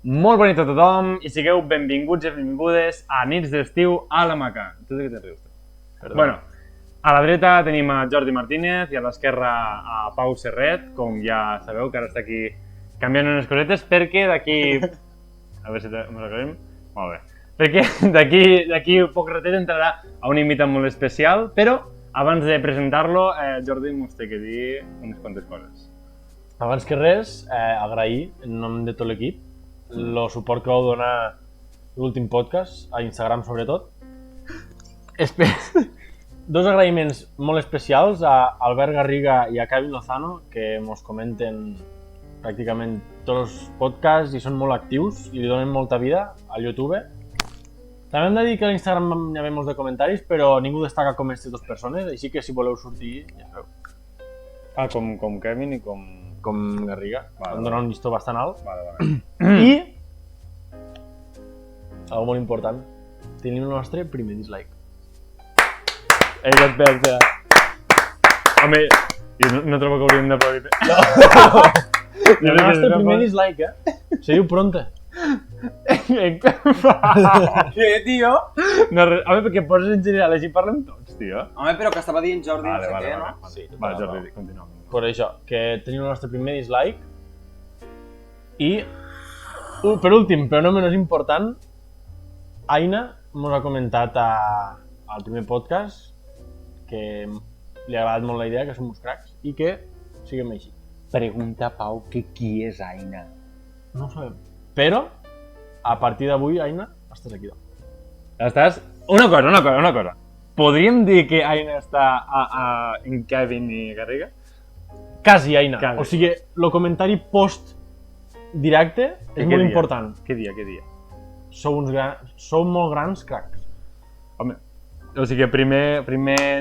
Molt bona nit a tothom i sigueu benvinguts i benvingudes a Nits d'Estiu a la Maca. Tu de què te'n rius? Bueno, a la dreta tenim a Jordi Martínez i a l'esquerra a Pau Serret, com ja sabeu que ara està aquí canviant unes cosetes perquè d'aquí... A veure si ens acabem. Molt bé. Perquè d'aquí poc ratet entrarà a un invitat molt especial, però abans de presentar-lo, Jordi mos té que dir unes quantes coses. Abans que res, agrair en nom de tot l'equip el suport que vau donar l'últim podcast, a Instagram sobretot. Dos agraïments molt especials a Albert Garriga i a Kevin Lozano, que mos comenten pràcticament tots els podcasts i són molt actius i li donen molta vida al YouTube. També hem de dir que a l'Instagram hi ha molts de comentaris, però ningú destaca com aquestes dues persones, així que si voleu sortir, ja sabeu. Ah, com Kevin i com Garriga. Em dona un llistó bastant alt. Vale. I, algo molt important, tenim el nostre primer dislike. Espera. Home, jo no trobo que hauríem d'aplaudir. El nostre primer dislike, Se diu Pronte. Què, tio? No, home, perquè poses en general, així parlem tots, tio. Home, però que estava dient Jordi, no sé què, no? Sí, Va, Jordi, continua. Per això, que tenim el nostre primer dislike. I, per últim, però no menys important, Aina mos ha comentat al primer podcast que li ha agradat molt la idea, que som uns cracs, i que siguem així. Pregunta, Pau, que qui és Aina? No ho sabem. Però, a partir d'avui, Aina, estàs aquí dalt. Estàs... Una cosa. Podríem dir que Aina està en Kevin i Garriga? Quasi, Aina. Quasi. O sigui, el comentari post-directe és molt important. Què dia? Sou molt grans cracs. Home, o sigui, primer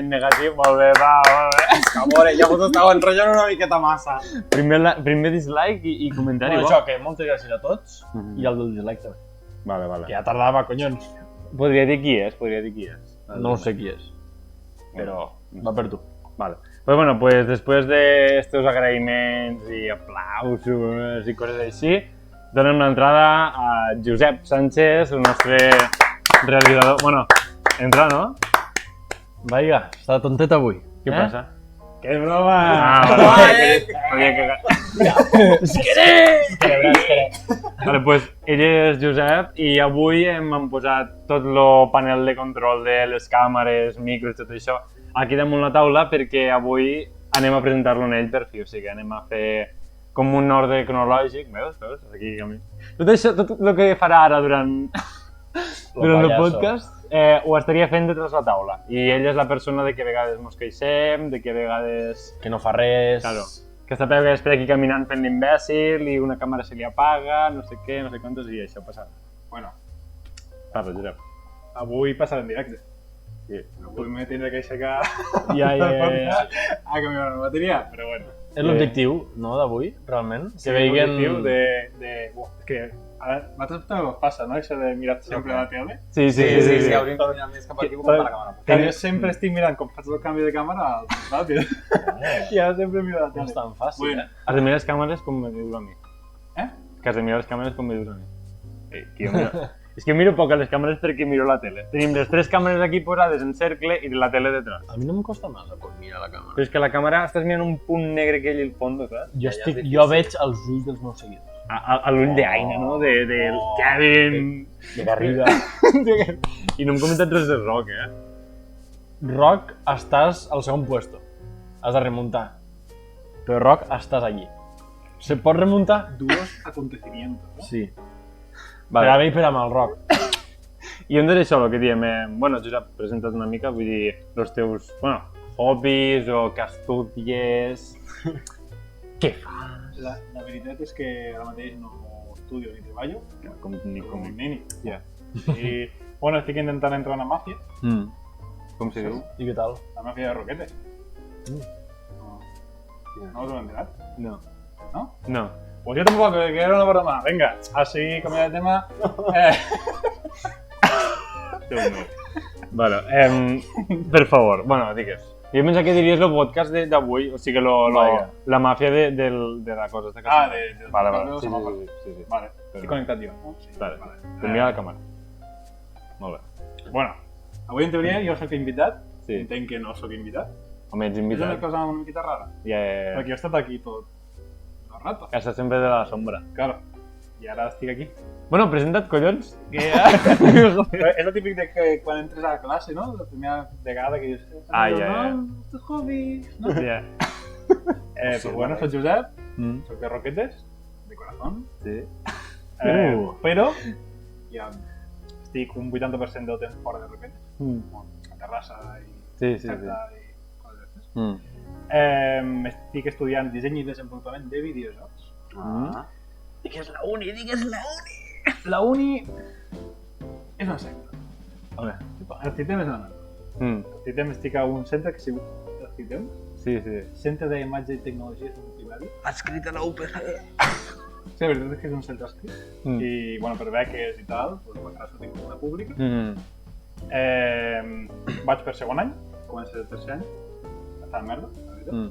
negatiu, molt bé, molt bé. Cabore, ja vos estava enrotllant una miqueta massa. Primer dislike i comentari, Bueno, això, que moltes gràcies a tots, i al del dislike també. Vale. Que ja tardava, collons. Podria dir qui és. No sé qui és, però va per tu. Vale. Pues bueno, pues después de estos agraïments i aplausos i coses així, donem l'entrada a Josep Sánchez, el nostre realitzador. Bueno, entra, no? Vinga, està tontet avui. Què passa? Que broma! Vale, pues ell és Josep i avui hem posat tot el panel de control de les càmeres, micros, tot això aquí damunt la taula perquè avui anem a presentar-lo en ell per fi, o sigui, anem a fer com un ordre cronològic, veus? Aquí, tot això, tot el que farà ara durant el podcast ho estaria fent detrás la taula i ell és la persona de que a vegades mos queixem, de que a vegades... Que no fa res... Claro. Que està per aquí caminant fent l'imbècil i una càmera se li apaga, no sé què, no sé quantos, i això passarà. Bueno, Parla, Josep. avui passarà en directe. Sí. Avui m'he tindre que aixecar Ja. a canviar la bateria, però bueno. És l'objectiu, no, d'avui, realment? Sí, Que veiguen... l'objectiu és que a vosaltres també us passa, no? Això de mirar sempre la tele. Sí, hauríem de mirar més cap aquí com per la càmera. Que jo sempre estic mirant com faig el canvi de càmera ràpid. I ara sempre miro la No és tele. tan fàcil, Bueno, Has de mirar les càmeres com me dius a mi. Eh? Que has de mirar les càmeres com me dius a mi. Que jo miro... És que miro poc a les càmeres perquè miro la tele. Tenim les 3 càmeres aquí posades en cercle i la tele detrás. A mi no em costa massa por mirar la càmera. Però és que la càmera estàs mirant un punt negre que ell al fons, saps? Jo veig els ulls dels meus seguidors. A l'ull d'Aina, no? De Kevin... De Garriga. I no hem comentat res de Rock, Rock, estàs al segon puesto. Has de remuntar. Però Rock, estàs allí. Se pot remuntar? duos acontecimientos, ¿no? Sí. Vale. Per a bé i per a mal, Rock. I on és això, el que diem? Bueno, Josep, presenta't una mica, vull dir, els teus, bueno, hobbies o que estudies... Què fas? La veritat és que ara mateix no estudio ni treballo, Com com un neni. Ja. I, bueno, estic intentant entrar a una màfia, Com se diu? I què tal? la màfia de Roquete. No us ho heu enterat? No. No? No. Pues yo tampoco, que era una broma. Venga, así cambiar de tema. Vale, per favor, bueno, digues. Jo pensava que diries el podcast d'avui, o sigui, Vaja. la màfia de la cosa. Esta Ah, casa. de Vale, de vale. los Sí, semàfors. sí. Vale, estic connectat jo, no? Sí, Vale. vale. Mira la càmera. Molt bé. Bueno, avui en teoria jo sóc invitat, Sí. entenc que no sóc invitat. Home, ets És una invitat. cosa una miqueta rara, Ja. perquè jo he estat aquí tot el rato. Que estàs sempre de la sombra. Claro, i ara estic aquí. Bueno, presenta't, collons. Que És el típic de que quan entres a la classe, no? La primera vegada que dius... Ah, ja. Tu hobbies, no? Ja. Pues bueno, soc Josep, Mm. soc de Roquetes, de corazón. Sí. Però ja estic un 80% del temps fora de Roquetes, a Terrassa i Sí, sí, sí. Certa i coses d'aquestes. Mm. Estic estudiant disseny i desenvolupament de videojocs. Digues la uni! La uni és una secta. Home. El CITEM és una merda. Mm. El CITEM estic a un centre que es diu el CITEM, Sí, sí. Centre d'Imatge i Tecnologies Multimèdia. Adscrit a la UPC. Sí, la veritat és que és un centre escrit. Mm. I, bueno, per beques i tal, doncs m'agrada sortir com una pública. Mm. Vaig per segon any, començo el tercer any. Està de merda, la veritat. Mm.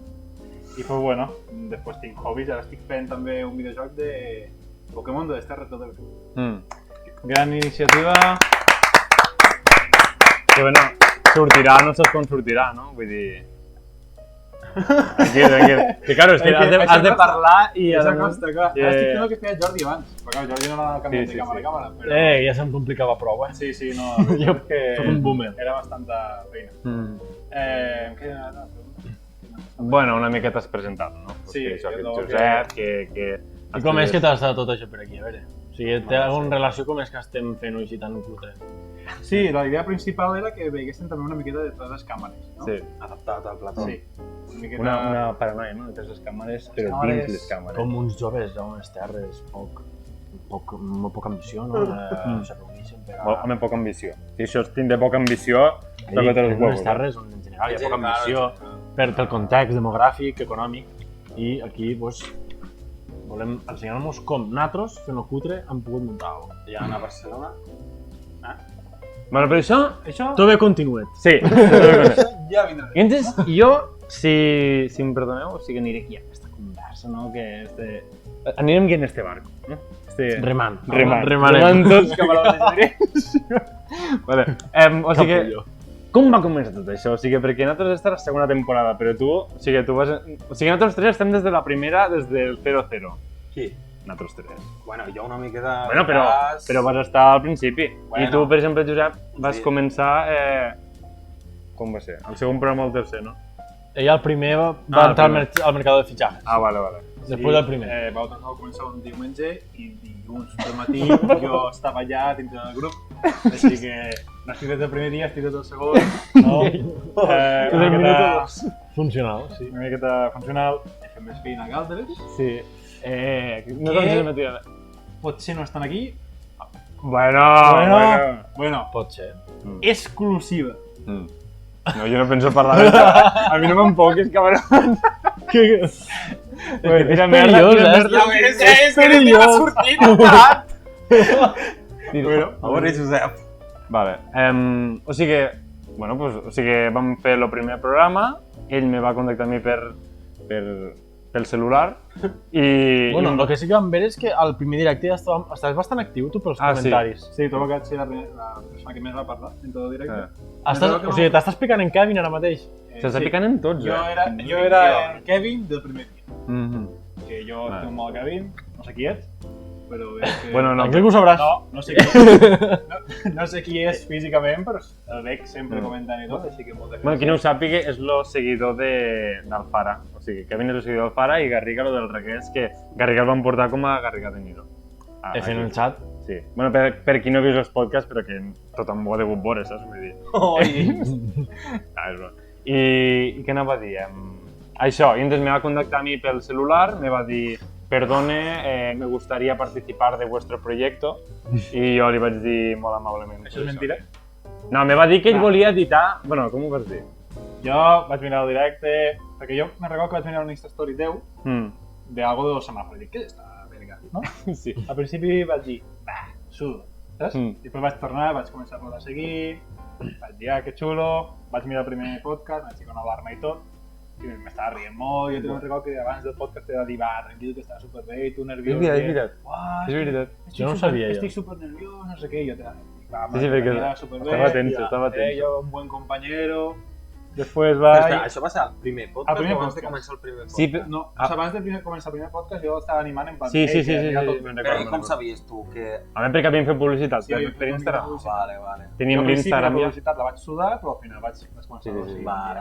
I pues bueno, després tinc hobbies, ara estic fent també un videojoc de Pokémon de les Terres del Delta. Mm. Gran iniciativa. Que bueno, sortirà, no saps com sortirà, no? Vull dir... Tranquil. Que claro, és que has de parlar i... Això costa, clar. Yeah. Ara estic fent el que feia Jordi abans. Però clar, Jordi no l'ha canviat Sí, de càmera a càmera, però... Ja se'm complicava prou, eh? Sí, no, la veritat és que Sóc un boomer. era bastanta feina. Mm. Em queda una pregunta. Bueno, una miqueta has presentat, no? Pues Sí, que això, que jo ets Josep, que... I com és que t'ha estat tot això per aquí, a veure? O sigui, té alguna relació com és que estem fent-ho així tan cutre? Sí, la idea principal era que veiguessin també una miqueta detrás de les càmeres, no? Sí. Adaptat al plató. Sí. Una miqueta... Una paranoia, no? Detrás les càmeres, però càmeres, dins les càmeres. Com uns joves a unes terres, molt poca ambició, no? Se reuneixen per a... Home, poca ambició. Si això és tindre poca ambició, toca tots els unes huevos. terres on en general hi ha poca ambició pel context demogràfic, econòmic, i aquí doncs, volem ensenyar-nos com nosaltres, fent-ho cutre, hem pogut muntar alguna cosa. Ja a Barcelona. Bueno, però això... Tot bé continuat. Sí. Ja vindrà. I entonces, jo, si em perdoneu, sí que aniré aquí a aquesta conversa, no? Que este... Anirem aquí en este barco, no? Remant. Remant tots cap a la mateixa vale. O sigui que... Com va començar tot això? O sigui, perquè nosaltres esta és la segona temporada, però tu vas... O sigui, nosaltres tres estem des de la primera, des del 0-0. Qui? Nosaltres tres. Bueno, jo una miqueta... Bueno, però vas estar al principi. Bueno. I tu, per exemple, Josep, vas Sí. començar... Com va ser? El segon programa o el tercer, no? Ella el primer va el entrar primer. al mercat de fitxatges. Ah, vale. Després del primer. Vau començar un diumenge i dilluns del matí jo estava allà dintre del grup, així que no estic des del primer dia, estic des del segon, no? Una miqueta Funcional, sí. una miqueta funcional, he fet més feina que altres. Sí. No t'ho sé mentida. Potser no estan aquí. Bueno. Bueno, Pot ser. exclusiva. No, jo no penso parlar d'això. A mi no m'enfoquis, cabrón. Tira merda, És perillós. Bueno, a veure, Josep. Vale. O sigui, bueno, pues, o sigui, vam fer el primer programa, ell me va contactar a mi pel celular i... Bueno, el que sí que vam veure és que al primer directe ja estaves bastant actiu tu pels Ah, sí. comentaris. Sí, trobo que vaig ser la persona que més va parlar en tot el directe. O sigui, t'estàs picant en Kevin ara mateix. S'està picant en tots, Jo era el Kevin del primer dia. Mhm. Que jo estic molt Kevin, no sé qui ets, però veig que... Bueno, no, Aquí ho sabràs. No sé qui no sé qui és físicament, però el veig sempre comentant i tot, així que moltes Bueno, qui no ho sàpiga és el seguidor d'Alfara. O sigui, Kevin és el seguidor d'Alfara i Garriga el del Requés, que Garriga el van portar com a Garriga de Niro. Fent el xat. Sí. Bueno, per qui no ha vist els podcasts, però que tothom ho ha degut veure, saps? Vull dir... És broma. I què anava a dir? Això, i entonces me va contactar a mi pel celular, me va dir perdone, me gustaría participar de vuestro proyecto, i jo li vaig dir molt amablement. Això és mentira? No, me va dir que ell volia editar... Bueno, com ho vas dir? Jo vaig mirar el directe, perquè jo me'n recordo que vaig mirar una Instastory teu d'algo de los semàfors. Dic, què és esta verga? No? Sí. Al principi vaig dir, sudo, saps? Mm. Després vaig tornar, vaig començar a seguir, vaig dir, que xulo, vaig mirar el primer podcast, vaig ficar una alarma i tot, i m'estava rient molt, jo te'n recordo que abans del podcast t'he de dir, va, tranquil, que estava superbé, i tu nerviós. És veritat. Uah, És veritat. Jo no ho sabia, jo. Estic supernerviós, no sé què, i jo te va, Sí, perquè estava tenso, estava tenso. Jo, un buen compañero. Després Però, vaig... espera, això va ser el primer podcast El primer o abans de podcast. començar el primer podcast? Sí, No, abans de començar el primer podcast jo estava animant en plan... Sí, sí, "Ei, sí, que sí, mira sí, tot". me'n Però recordo. i com sabies tu que... A mi perquè havíem fet publicitat Sí, jo per Instagram. Vale, vale. Teníem Jo al principi l'Instagram la ja. publicitat la vaig sudar, però al final vaig començar Sí, sí, sí. Vale.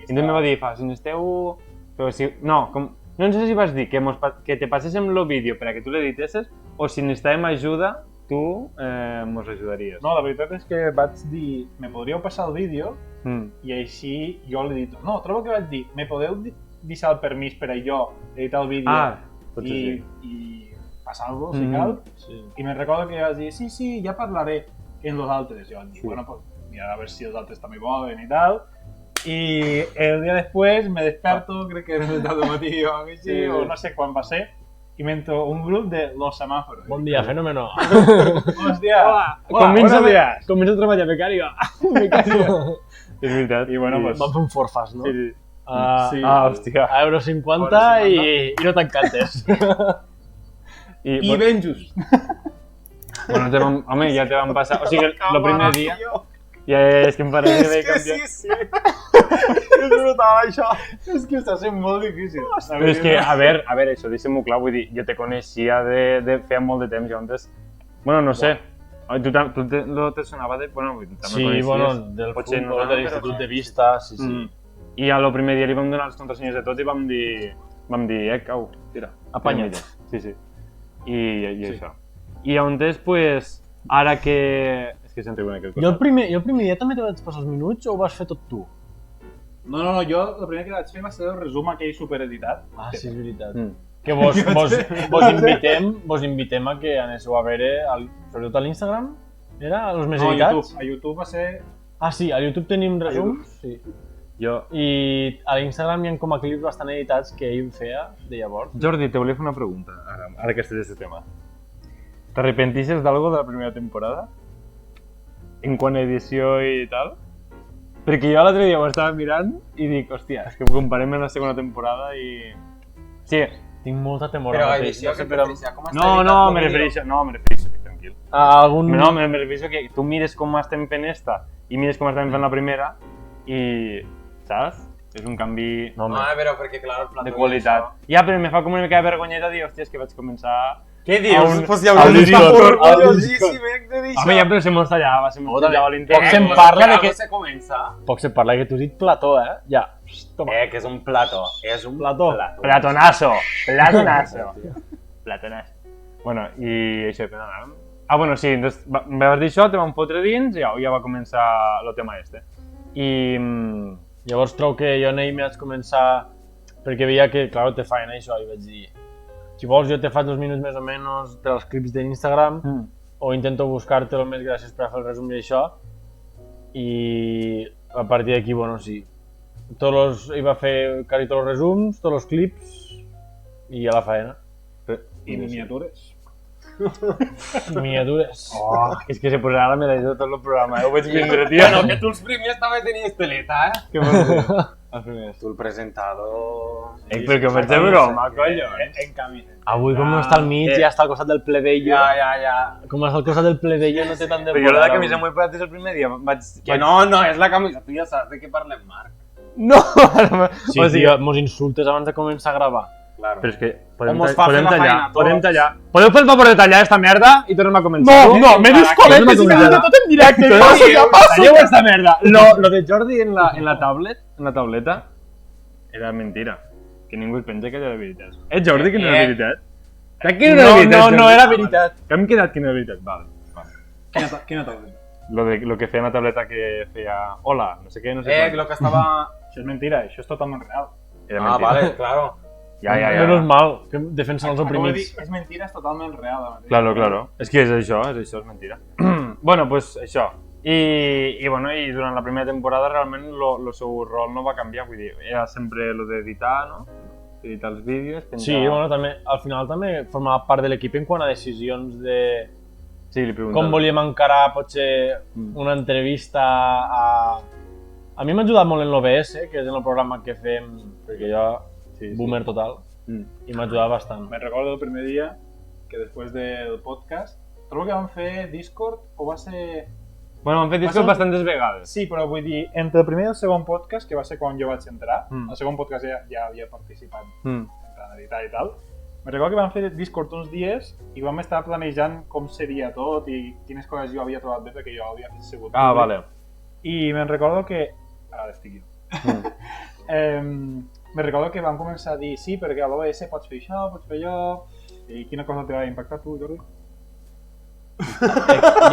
I també va dir, si necessiteu... Però si... No, no sé si vas dir que te passéssim el vídeo per a que tu l'editessis o si necessitàvem ajuda, tu mos ajudaries. No, la veritat és que vaig dir, me podríeu passar el vídeo Mm. i així jo l'edito. No, trobo que vaig dir, me podeu deixar el permís per a jo editar el vídeo Potser i, sí. i passar-lo, si cal. Sí. I me'n recordo que vaig dir, sí, ja parlaré en los altres. I vaig dir, Sí. bueno, pues mira a ver si els altres també volen i tal. I el dia després me desperto, crec que era el matí o algo així, Sí. o no sé quan va ser, i m'entro un grup de Los Semáforos. Bon dia, fenómeno. Hòstia! Comença buenos días! a treballar becario. Becario. És veritat. I bueno, pues... Vam fer un forfas, no? Sí, sí. Sí. Hòstia. A euro 50 i no t'encantes. I ben just. Bueno, home, ja te van passar... O sigui, el primer dia... Ja, és que em pareix que canviar. sí. És brutal, això. És que està sent molt difícil. Però és que, a veure, això, deixa'm-ho clar, vull dir, jo te coneixia de feia molt de temps, jo antes... Bueno, no sé, tu te sonava de... Bueno, vull dir, també Sí, coneixies. bueno, del Potser futbol, no, de però l'Institut sí. de Vista, sí, sí. Mm. I al primer dia li vam donar les contrasenyes de tot i vam dir, cau, tira. Apanya't. Sí, sí. I això. I on és, pues, ara que... És que sempre diuen aquest Jo el primer dia també te vaig passar els minuts o ho vas fer tot tu? No, jo el primer que vaig fer va ser el resum aquell supereditat. Ah, sí, és veritat. Mm. Que vos invitem a que anéssiu a veure, sobretot a l'Instagram, era? Els més No, editats? a YouTube va ser... Ah, sí, a YouTube tenim resums. Sí. Jo... I a l'Instagram hi ha com a clips bastant editats que ell feia de llavors. Jordi, te volia fer una pregunta, ara que estàs en este tema. ¿T'arrepentixes d'algo de la primera temporada? En quant a edició i tal? Perquè jo l'altre dia ho estava mirant i dic, hòstia, és que ho comparem amb la segona temporada i... Sí. Tinc molta temor Però ara a mateix. edició, què prefereixes? Com està No, editat el me vídeo? refereixo, tranquil. A algun... No, me refereixo que tu mires com estem fent esta i mires com estem fent la primera i... Saps? És un canvi No, home. Ah, però perquè, clar, el plató... de i qualitat. això. Ja, però me fa com una mica de vergonyeta dir, hòstia, és que vaig començar... Què A dius? un- Pues ja al ho Discord, al orgullosíssim, de dir Home, ja, però se mos tallava, se mos tallava Poc l'internet. se'n parla de que... se comença. Poc se parla que tu has dit plató, eh? Ja. Toma. Que és un plató. És un Plató. Platonazo. Platonazo. Bueno, i això, però anàvem. Ah, bueno, sí, doncs, me vas dir això, te vam fotre dins i ja va començar el tema este. I... Llavors trobo que jo en ell m'haig començar... Perquè veia que, clar, te feien això i vaig dir... Si vols jo te faig 2 minuts més o menys dels clips d'Instagram o intento buscar-te el més gràcies per a fer el resum i això. I a partir d'aquí, bueno, sí. Ell va fer quasi tots els resums, tots els clips i a la faena. I miniatures. Miniatures. Oh, és que se posarà la medalla de tot el programa, ho veig vindre, tio. Bueno, que tu els primers també tenies teleta, eh? Què vols dir? Els primers. Tu el presentador... Però que ho faig de broma, collo. En camisa. Avui com no està al mig, ja està al costat del plebeio. Ja. Com està al costat del plebeio no té tant de Però jo la moral, camisa avui. m'ho he posat des del primer dia. Que no, és la camisa. Tu ja saps de què parlem, Marc. No! Sí, O sigui, tio, mos insultes abans de començar a gravar. Claro. Però és que podem, Com us fa fer podem la tallar, feina a tots? podem tallar. Podeu fer el favor de tallar esta merda i tornem a començar. me desconectes i quedes tot en directe. Passo, ja passo. Talleu esta merda. Lo de Jordi en la tableta, era mentira. Que ningú es pensa que era de veritat. Jordi, que no era veritat? Que no era veritat? no Jordi? era veritat. Que hem quedat que no era veritat. Vale. Quina taula? Lo que feia una tableta que feia hola, no sé què, no sé quan. Lo que estava... Això és mentira, això és totalment real. Era Ah, mentira. vale, claro. Ja. Menos mal, que defensen els Acabo de oprimits. dir, és mentira, és totalment real. Claro. És que és això, és mentira. Bueno, pues això. I durant la primera temporada realment el seu rol no va canviar, vull dir, era sempre lo d'editar, no? Editar els vídeos, penjar... Sí, bueno, també, al final també formava part de l'equip en quant a decisions de Sí, li preguntava. com volíem encarar potser una entrevista a... A mi m'ha ajudat molt en l'OBS, que és en el programa que fem, perquè jo, boomer total, i m'ha ajudat bastant. Me recordo el primer dia que després del podcast, trobo que vam fer Discord o va ser... Bueno, hem fet Discord bastantes vegades. Sí, però vull dir, entre el primer i el segon podcast, que va ser quan jo vaig entrar, el segon podcast ja havia participat en editar i tal, me recordo que vam fer Discord uns dies i vam estar planejant com seria tot i quines coses jo havia trobat bé perquè jo havia sigut Ah, vale. I me'n recordo que... Ara estic jo. Me recordo que vam començar a dir sí, perquè a l'OBS pots fer això, pots fer allò... I quina cosa te va impactar tu, Jordi?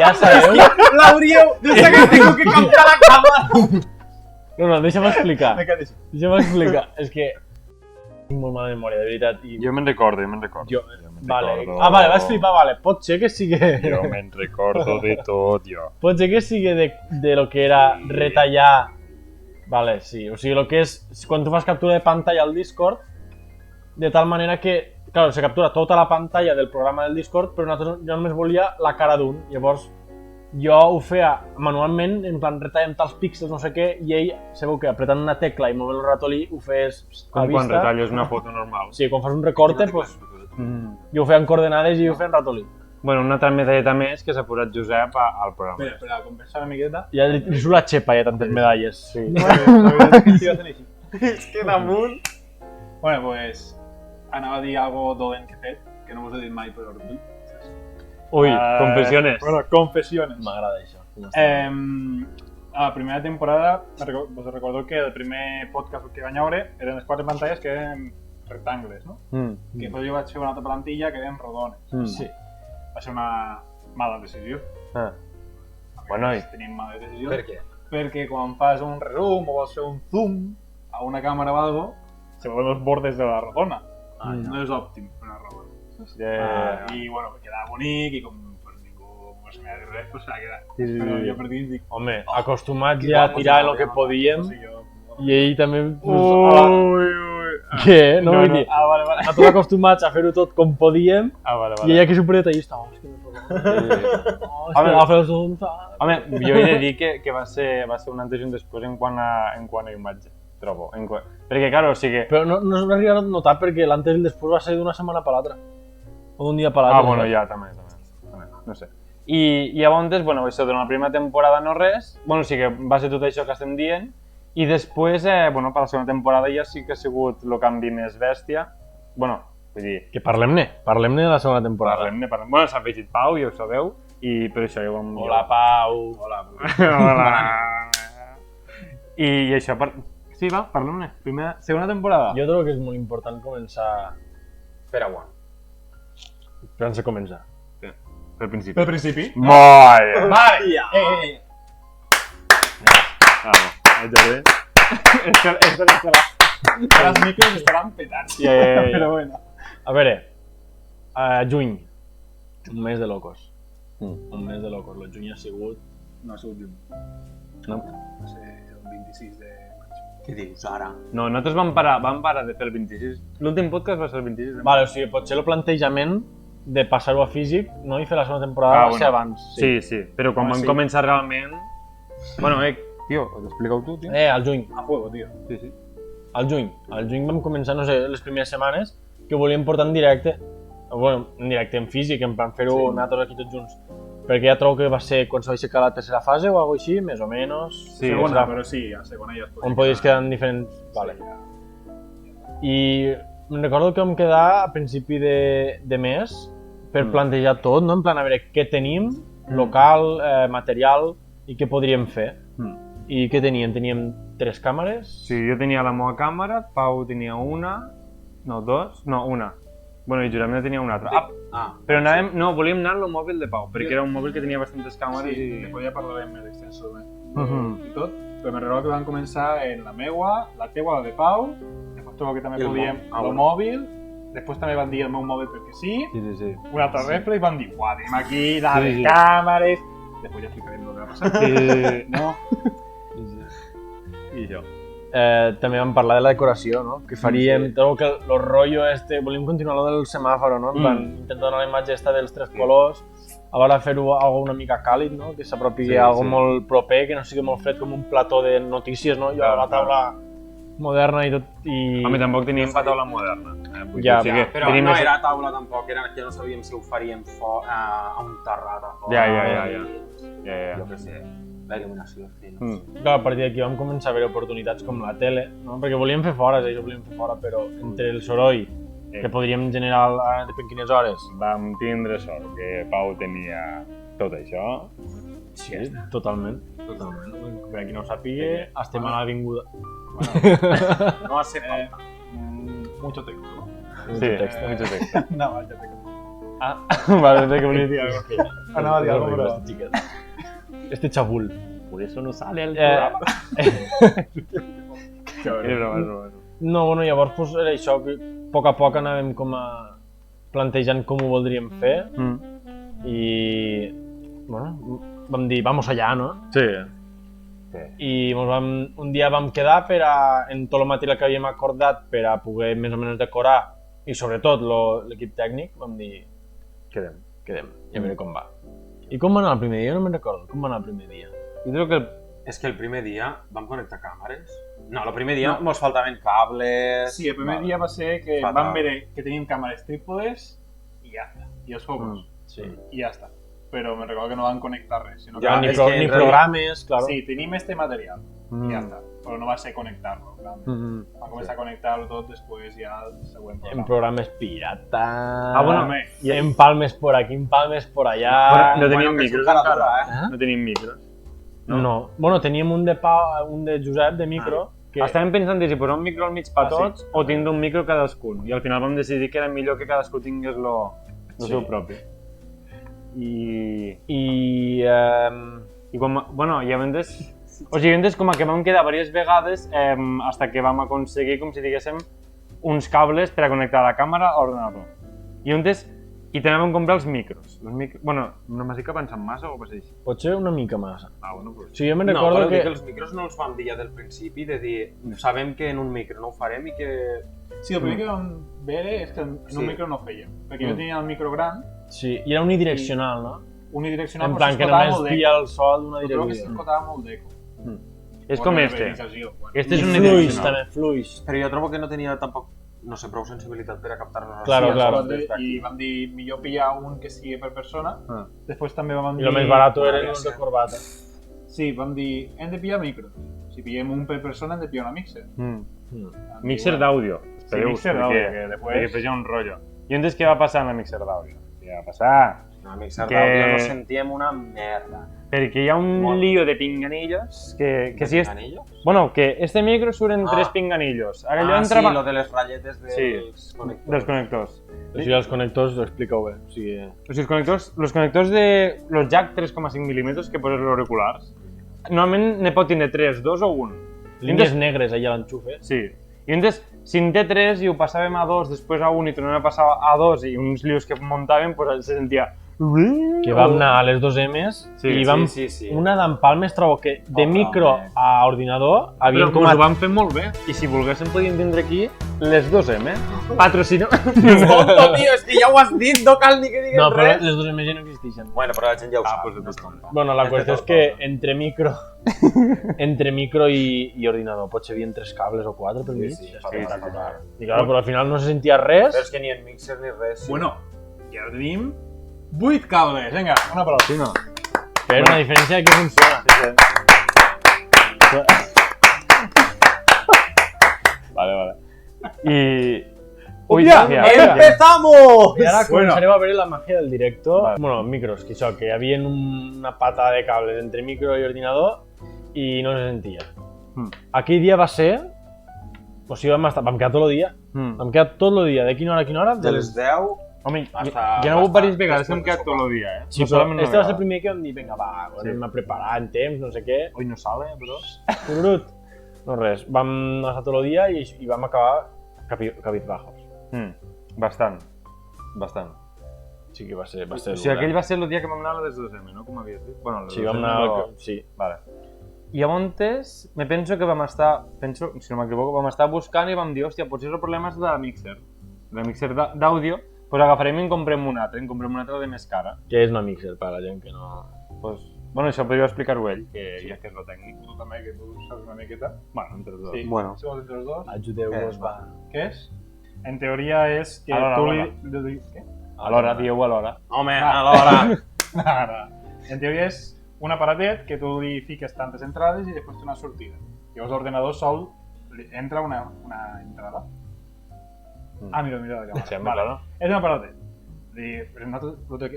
Ja sabeu... L'hauríeu... Des que tinc que cantar la càmera! No, deixa'm explicar. Me quedes. Deixa'm explicar. És que tinc molt mala memòria, de veritat. I... Jo me'n recordo. Vale. Ah, vale, vas flipar, vale. Pot ser que sigui... Jo me'n recordo de tot, jo. Pot ser que sigui de lo que era retallar... Vale, sí. O sigui, lo que és... Quan tu fas captura de pantalla al Discord, de tal manera que... Claro, se captura tota la pantalla del programa del Discord, però nosaltres, jo només volia la cara d'un. Llavors, jo ho feia manualment, en plan retallem tals píxels, no sé què, i ell, sabeu que apretant una tecla i movent el ratolí ho fes a Com quan vista. retalles una foto normal. Sí, quan fas un recorte, pues, jo ho feia en coordenades i ho feia en ratolí. Bueno, una altra medalleta més que s'ha posat Josep al programa. Espera, compensar una miqueta. Ja li surt la xepa, ja tantes medalles. Sí. La veritat és que estic fent així. És que damunt... Bueno, pues... Anava a dir algo dolent que he fet, que no us he dit mai per orgull. Ui, confessiones. Bueno, confessiones. M'agrada això. A la primera temporada, us recordo que el primer podcast que vaig veure eren les 4 pantalles que eren rectangles, no? Que després jo vaig fer una altra plantilla que eren rodones. Sí. Va ser una mala decisió. Bueno, i... Tenim males decisions. Per què? Perquè quan fas un resum o vols fer un zoom a una càmera o algo, se veuen els bordes de la rodona. No és òptim per una rodona. I bueno, quedava bonic i com pues, ningú no se m'ha de res, pues s'ha quedat. Però jo per dins dic... Home, acostumats ja a tirar el que podíem, i ell també... Què? No vull dir... Vale. Nosaltres acostumats a fer-ho tot com podíem, i ella que és super detallista. És que va fer el zoom... Home, jo he de dir que va ser un antes i un després en quant a imatge, trobo. Perquè, clar, o sigui... Però no s'ha arribat a notar perquè l'antes i el després va ser d'una setmana per l'altra. O d'un dia per l'altre. Ah, bueno, ja, també. No sé. I llavors, bueno, això, durant la primera temporada no res. Bueno, o sigui, va ser tot això que estem dient. I després, bueno, per la segona temporada ja sí que ha sigut el canvi més bèstia. Bueno, vull dir... Que parlem-ne de la segona temporada. Parlem. Bueno, s'ha afegit Pau, ja ho sabeu. I per això ja ho vam... Hola, Pau. Hola. I això, sí, va, parlem-ne. Segona temporada. Jo trobo que és molt important començar... Per agua. Sense començar. Pel principi. Pel principi? Molt bé. Vale! Les micros estaran petats. Però bueno. A veure, juny. Un mes de locos. Un mes de locos. El juny ha sigut... No ha sigut juny. No. Va ser el 26 de maig. Què dius ara? No, nosaltres vam parar de fer el 26. L'últim podcast va ser el 26 de maig. Vale, o sigui, potser el plantejament de passar-ho a físic, no? I fer la segona temporada va ser abans. Sí, però quan vam començar realment... Bueno, tio, explica-ho tu, tio. Al juny. A fuego, tio. Sí. Al juny vam començar, no sé, les primeres setmanes que volíem portar en directe. Bueno, en directe, en físic, en plan fer-ho nosaltres aquí tots junts. Perquè ja trobo que va ser quan s'ha aixecat la tercera fase o alguna cosa així, més o menys. Sí, segona, però sí, a segona ja es podia. On podies quedar en diferents... Vale. I em recordo que vam quedar a principi de mes per plantejar tot, no? En plan, a veure què tenim, local, material i què podríem fer. I què teníem? Teníem 3 càmeres? Sí, jo tenia la meva càmera, Pau tenia una, una. Bueno, i Josep ne tenia una altra. Però volíem anar al mòbil de Pau, perquè era un mòbil que tenia bastantes càmeres i... Després ja parlarem més extensament i tot, però me'n recordo que vam començar en la meua, la teua, la de Pau, després trobo que també podíem el mòbil, després també van dir el meu mòbil perquè sí, una altra refre i van dir, uah, tenim aquí la de càmeres, després ja explicarem el que va passar. No? I jo. També vam parlar de la decoració, no? Que faríem, trobo que el rotllo volíem continuar lo del semàforo, no? Intentar donar la imatge esta dels 3 colors alhora fer-ho algo una mica càlid, no? Que s'apropi Sí, algo sí. molt proper, que no sigui molt fred com un plató de notícies, no? Jo a la taula moderna i tot, i... Home, tampoc teníem pa taula moderna. Vull Ja, dir, sí que Però tenim no més- era taula tampoc, era que no sabíem si ho faríem a un terrat a fora. Ja. Jo què sé, la il·luminació, sí. Clar, a partir d'aquí vam començar a haver oportunitats com la tele, no? Perquè volíem fer fora, això volíem fer fora, però entre el soroll que podríem generar a quines hores. Vam tindre sort que Pau tenia tot això. Sí, totalment. Per a qui no ho sàpiga, estem a l'avinguda. No hace falta. Mucho texto. Sí, mucho texto. No, ya te Vale, no sé qué volia dir algo. Anava a dir algo, però... Este xiquet. Este xabul. Por eso no sale el programa. És broma. No, bueno, llavors pues, era això, que a poc anàvem com a plantejant com ho voldríem fer i bueno, vam dir, vamos allá, no? Sí. I un dia vam quedar en tot el material que havíem acordat per a poder més o menys decorar i sobretot l'equip tècnic, vam dir, quedem, i a veure com va. I com va anar el primer dia? Jo no me'n recordo, com va anar el primer dia? Jo crec que És que el primer dia vam connectar càmeres. No, el primer dia mos faltaven cables... Sí, el primer dia va ser que Fatal. vam veure que teníem càmeres trípodes i ja està. I els focus. Sí. I ja està. Però me recordo que no van connectar res. Sinó Ja, que és que en ni realidad- programes, claro. Sí, tenim este material. I ja està. Però no va ser connectar-lo. Vam començar a connectar-lo tot després ja al següent En programa. programes pirata... bueno, Home, i empalmes por aquí, empalmes por allá... no teníem que micros encara encara. dura, No teníem micros. No. Bueno, teníem un de Josep, de micro, que... Estàvem pensant si posar un micro al mig per Ah, sí. tots o tindre un micro cadascun. I al final vam decidir que era millor que cadascú tingués el seu propi. I quan, bueno, i llavors... O sigui, llavors com que vam quedar diverses vegades hasta que vam aconseguir, com si diguéssim, uns cables per a connectar la càmera a l'ordenador. I llavors, i també vam comprar els micros. Bueno, no m'has dit que pensant massa o va ser així? Pot ser una mica massa. Ah, bueno, pues... O sigui, jo me'n No, recordo però que... que els micros no els vam dir ja del principi, de dir, sabem que en un micro no ho farem i que... sí, el primer que vam veure és que en Sí. un micro no fèiem. Perquè jo tenia el micro gran, Sí, i era unidireccional, no? unidireccional, En però plan, que s'escoltava només molt pilla d'eco. el so d'una Però que direcció. s'escoltava molt d'eco. És com este. Bueno. Este és I un fluix, unidireccional. també, fluix. Però jo trobo que no tenia tampoc, no sé, prou sensibilitat per a captar-nos Claro, els claro. sons des d'aquí. I vam dir, millor pillar un que sigui per persona. Després també vam I dir... el més barat eren ja els sé. de corbata. Sí, vam dir, hem de pillar micros. Si pillem un per persona, hem de pillar una mixer. Mixer d'àudio. Espereu, mixer perquè- d'àudio, que després- perquè després hi ha un rotllo. I llavors què va passar amb la mixer d'àudio? Què va passar? No, mixer Que- d'àudio no sentíem una merda. Perquè hi ha un Molt. lío de pinganillos que si és... Anillos? Bueno, que este micro suren Ah. 3 pinganillos. Ara allò Ah, entrava... sí, lo de les ratlletes dels connectors. dels connectors. O sigui, els connectors, explica-ho bé. O sigui, O sigui, los connectors de los jack 3,5 mm que poses els auriculars, normalment ne pot tindre 3, 2 o 1. línies negres allà a l'enxufe. Sí. I llavors, si en té 3 i ho passàvem a 2, després a 1 i tornem a passar a 2 i uns lius que muntàvem, pues se sentia... Que vam anar a les 2Ms Sí, i vam... sí. Una d'empalmes trobo que de Home. micro a ordinador Però havien com com ho van fer molt bé. I si volguéssim podíem tindre aquí les 2M. Patrocina... Tonto, tio, és que ja ho has dit, no cal ni que digues No, però res. les 2M ja no existeixen. Bueno, però la gent ja ho sap. pues no es compta. Bueno, la És qüestió de és que tot, entre micro i ordinador potser havien 3 cables o 4 per mig. Sí, Ja sí, està. sí. I clar, però al final no se sentia res. Però és que ni en mixer ni res. Sí. Bueno, i ara tenim 8 cables. Vinga, un aplaus. Sí, no? Però una diferència que funciona. Vale. I... Hòstia, ¡Empezamos! I ara Bueno. començarem a veure la màgia del directo. Vale. Bueno, micros, que això, que hi havia una pata de cables entre micro i ordinador i no se sentia. Aquell dia va ser... O sigui, vam quedar tot el dia. Vam quedar tot el dia, de quina hora a quina hora? De les 10... Home, Hasta- ja n'ha hagut hasta diverses vegades que hem després quedat de tot el dia, eh? Sí, però este va ser el primer que vam dir, vinga, va, anem a preparar en temps, no sé què. Hoy no sale, bro. Brut. No res, vam estar tot el dia i vam acabar cabizbajos. Bastant. Sí que va ser O sigui, aquell va ser el dia que vam anar a les 2M, no? Com havies dit? Bueno, a les Sí, vam 2M, anar... però- Sí. Vale. I llavors, me penso que vam estar, si no m'equivoco, vam estar buscant i vam dir, hòstia, potser el problema és de la mixer d'àudio, Pues agafarem i en comprem una altra, de més cara. Què és una mixer, per a la gent que no... Pues, bueno, això podria explicar-ho ell, que ja que és lo tècnic. Tu també, que tu saps una miqueta. Bueno, entre els dos. Sí, Bueno. si vols entre els dos. Ajudeu-vos, va. Què és? En teoria és que Alhora, tu alhora. li... Què? Alhora, dieu alhora. Home, alhora! No. En teoria és un aparatet que tu li fiques tantes entrades i després té una sortida. Llavors l'ordenador sol entra una entrada. Ah, mira la càmera. Sí, vale. claro. És un aparatet.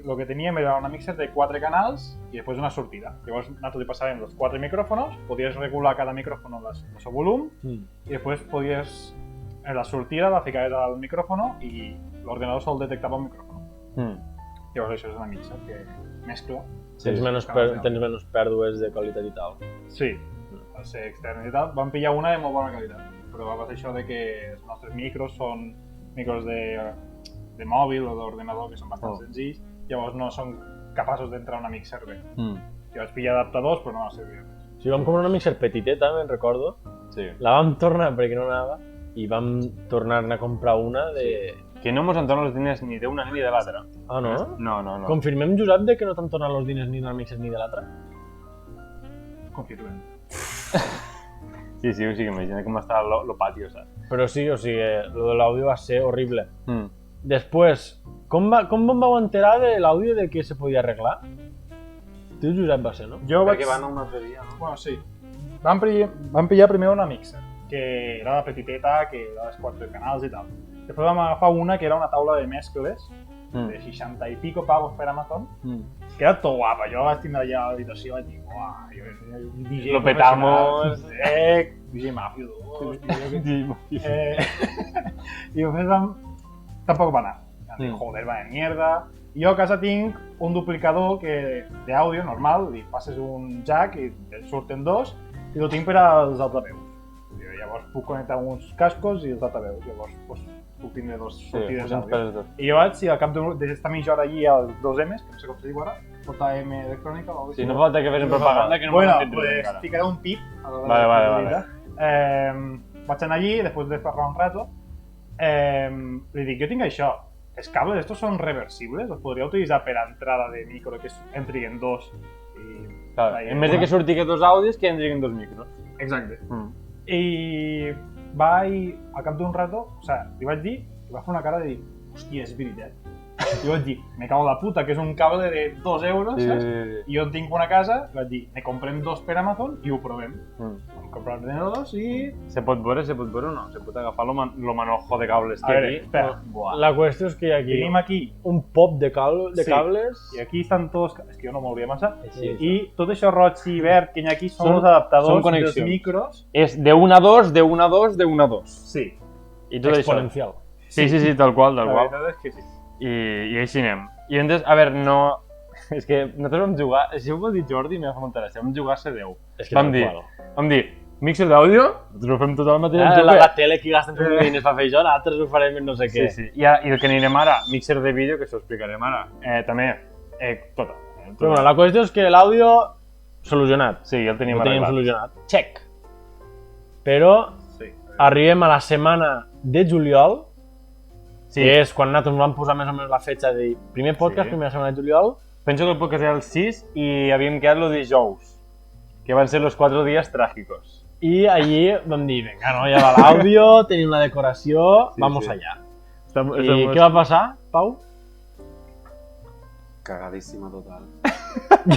Lo que teníem era una mixer de 4 canals i després una sortida. Llavors nosaltres li passàvem els 4 micròfonos, podies regular cada micròfono el seu volum i després podies, en la sortida la ficaves al micròfono i l'ordenador sol detectava el micròfono. Llavors això és una mixer que mescla. Tens menys pèrdues de qualitat i tal. Sí, al ser extern i tal. Vam pillar una de molt bona qualitat, però va passar això de que els nostres micros són micros de mòbil o d'ordenador que són bastant senzills, llavors no són capaços d'entrar a una mixer bé. Jo vaig pillar adaptadors però no va servir res. Sí, vam comprar una mixer petiteta, me'n recordo. Sí. La vam tornar perquè no anava i vam tornar-ne a comprar una de... Que no mos han tornat els diners ni d'una ni de l'altra. Ah, no? No. Confirmem, Josep, de que no t'han tornat els diners ni d'una mixer ni de l'altra? Confirmem. Sí, o sigui, imagina com està lo patio, saps? Però sí, o sigui, lo de l'àudio va ser horrible. Després, com em vau enterar de l'àudio de que se podia arreglar? Tu, Josep, va ser, no? Jo vaig... Perquè van a una altra dia, no? Bueno, sí. Vam pillar primer una mixer, que era la petiteta, que era dels 4 canals i tal. Després vam agafar una que era una taula de mescles, de 60 i pico pavos per Amazon, que era tot guapa. Jo vaig tindre allà a l'habitació i vaig dir, uah, jo DJ Lo petamos. DJ Mafio 2, i després tampoc va anar. Joder, va de mierda. I jo a casa tinc un duplicador d'àudio normal, li passes un jack i et surten dos, i ho tinc per als altaveus. Llavors puc connectar uns cascos i els altaveus, llavors puc tindre dos sortides d'àudio. I jo vaig, al cap d'estar mitja hora allí als 2Ms, que no sé com se diu ara, portar M electrònica o alguna cosa. Sí, no falta que fessin propaganda que no bueno, m'han dit res encara. ficaré un pip a la Vale. vaig anar allí, després de parlar un rato, li dic, jo tinc això, els cables estos són reversibles, els podria utilitzar per a entrada de micro que entri en dos i... Claro, en vez de que surti que dos àudios, que entrin dos micros. Exacte. I vaig, al cap d'un rato, o sigui, li vaig dir, i va fer una cara de dir, hòstia, és veritat. I vaig dir, me cago en la puta, que és un cable de 2 euros, saps? I jo en tinc una a casa, i vaig dir, ne comprem 2 per Amazon i ho provem. Vam comprar ordenadors i... Se pot veure o no? Se pot agafar lo manojo de cables que A veure, aquí... espera. La qüestió és que hi ha aquí Tenim aquí un pop de cables. i aquí estan tots... És que jo no m'hauria massa. Sí. I tot això roig i verd que hi ha aquí són els adaptadors són connexions. dels micros. És de 1 a 2, de 1 a 2, de 1 a 2. Sí. I tot això. Exponencial. Sí, tal qual. La veritat és que sí. I així anem. I entonces, a veure, no... És que nosaltres vam jugar... Si ho vol dir Jordi, m'ha fet molta gràcia. Vam jugar a C10. Vam dir, mixer d'àudio, nosaltres ho fem tot al mateix joc. La tele que gasten fent diners per fer això, nosaltres ho farem en no sé què. Sí. I el que anirem ara, mixer de vídeo, que això ho explicarem ara, també, tota. Però bueno, la qüestió és que l'àudio solucionat. Sí, ja el tenim Ho teníem arreglat. solucionat. Check. Però arribem a la setmana de juliol, que és quan nosaltres vam posar més o menys la fetge de dir primer podcast, primera setmana de juliol. Penso que el podcast era el 6 i havíem quedat el dijous, que van ser los 4 días trágicos. I allí vam dir, vinga, no, ja va l'àudio, tenim la decoració, vamos allá. I què va passar, Pau? Cagadíssima total.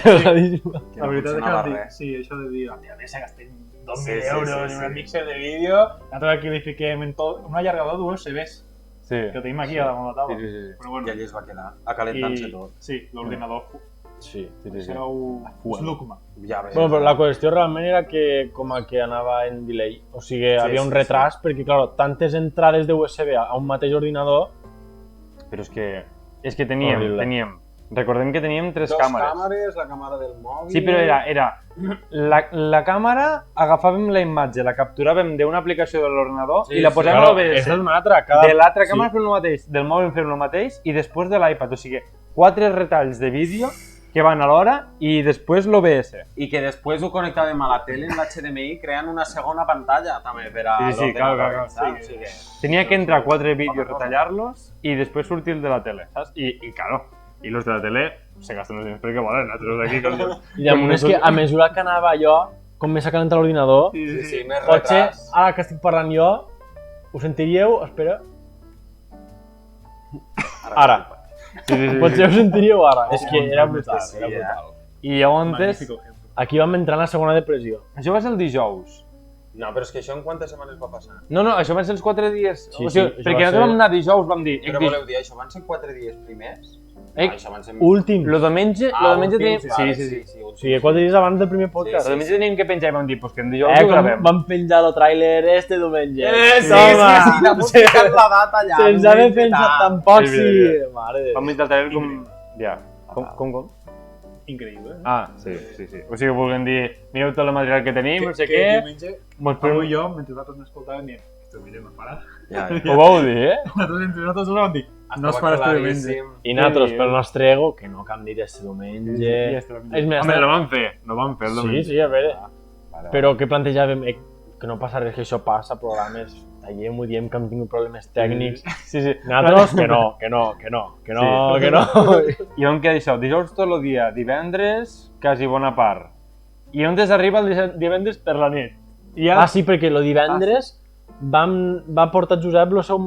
Cagadíssima. La veritat és que sí, això de dir, a més se gasten 2.000 euros en un mixer de vídeo, nosaltres aquí li fiquem en tot, un allargador d'USBs, que tenim aquí a damunt la taula. Sí. Però bueno, I allí es va quedar, acalentant-se tot. Sí, l'ordinador Sí. slugma. Ja ves. Bueno, però la qüestió realment era que com a que anava en delay. O sigui, havia un retras perquè, clar, tantes entrades de USB a un mateix ordinador... Però és que teníem... Recordem que teníem 3 càmeres. 2 càmeres, la càmera del mòbil... Sí, però era la càmera, agafàvem la imatge, la capturàvem d'una aplicació de l'ordinador i la posàvem a l'OBS. Aquesta és una altra. De l'altra càmera fem el mateix, del mòbil fem el mateix i després de l'iPad. O sigui, 4 retalls de vídeo que van a l'hora i després l'OBS. I que després ho connectàvem a la tele en l'HDMI creant una segona pantalla també per a Sí, clar. Sí. Tenia que entrar 4 vídeos, retallar-los i després sortir el de la tele, saps? I claro, i los de la tele se gasten els diners perquè volen, nosaltres d'aquí... I damunt és que a mesura que anava jo, com més a calentar l'ordinador, Sí, més potser, retras. ara que estic parlant jo, ho sentiríeu, espera, ara. Potser ho sentiríeu ara. És que era brutal, era brutal. I llavors, Magnífico ejemplo. Aquí vam entrar en la segona depressió. això va ser el dijous. No, però és que això en quantes setmanes va passar? No, això van ser els 4 dies. Sí, O sigui, sí, això perquè va nosaltres ser- vam anar dijous, vam dir... Però voleu dir, això van ser 4 dies primers? Això van ser... Últim. Lo diumenge teníem... vale, Sí. O sigui, 4 dies abans del primer podcast. Lo diumenge teníem que penjar i vam dir, pues que en dijous ho Com gravem. vam penjar el tràiler este diumenge. Sí, damunt ficant la data allà. Sense haver pensat tampoc Sí, si... sí. Mare de Vam Déu. intentar el com... Ja. Com? Increïble. Ah, sí. O sigui, volguem dir, mireu tot el material que tenim, no sé que què... diumenge, Mos Pau podem... i jo, mentre nosaltres n'escoltàvem, diem, este diumenge no es farà. Ho vau dir, eh? Nosaltres entre nosaltres ho vam dir, no es farà este diumenge. I nosaltres, pel nostre ego, que no canvi este diumenge. És més, Home, no vam fer el diumenge. sí, a veure. Vale. Però què plantejàvem? Que no passa res, que això passa, programes, tallem, ho diem que hem tingut problemes tècnics. Sí. Nosaltres, que no. I on queda això? Dijous tot el dia, divendres, quasi bona part. I on arriba el divendres per la nit? I ja... Ah, sí, perquè el divendres va portar Josep el seu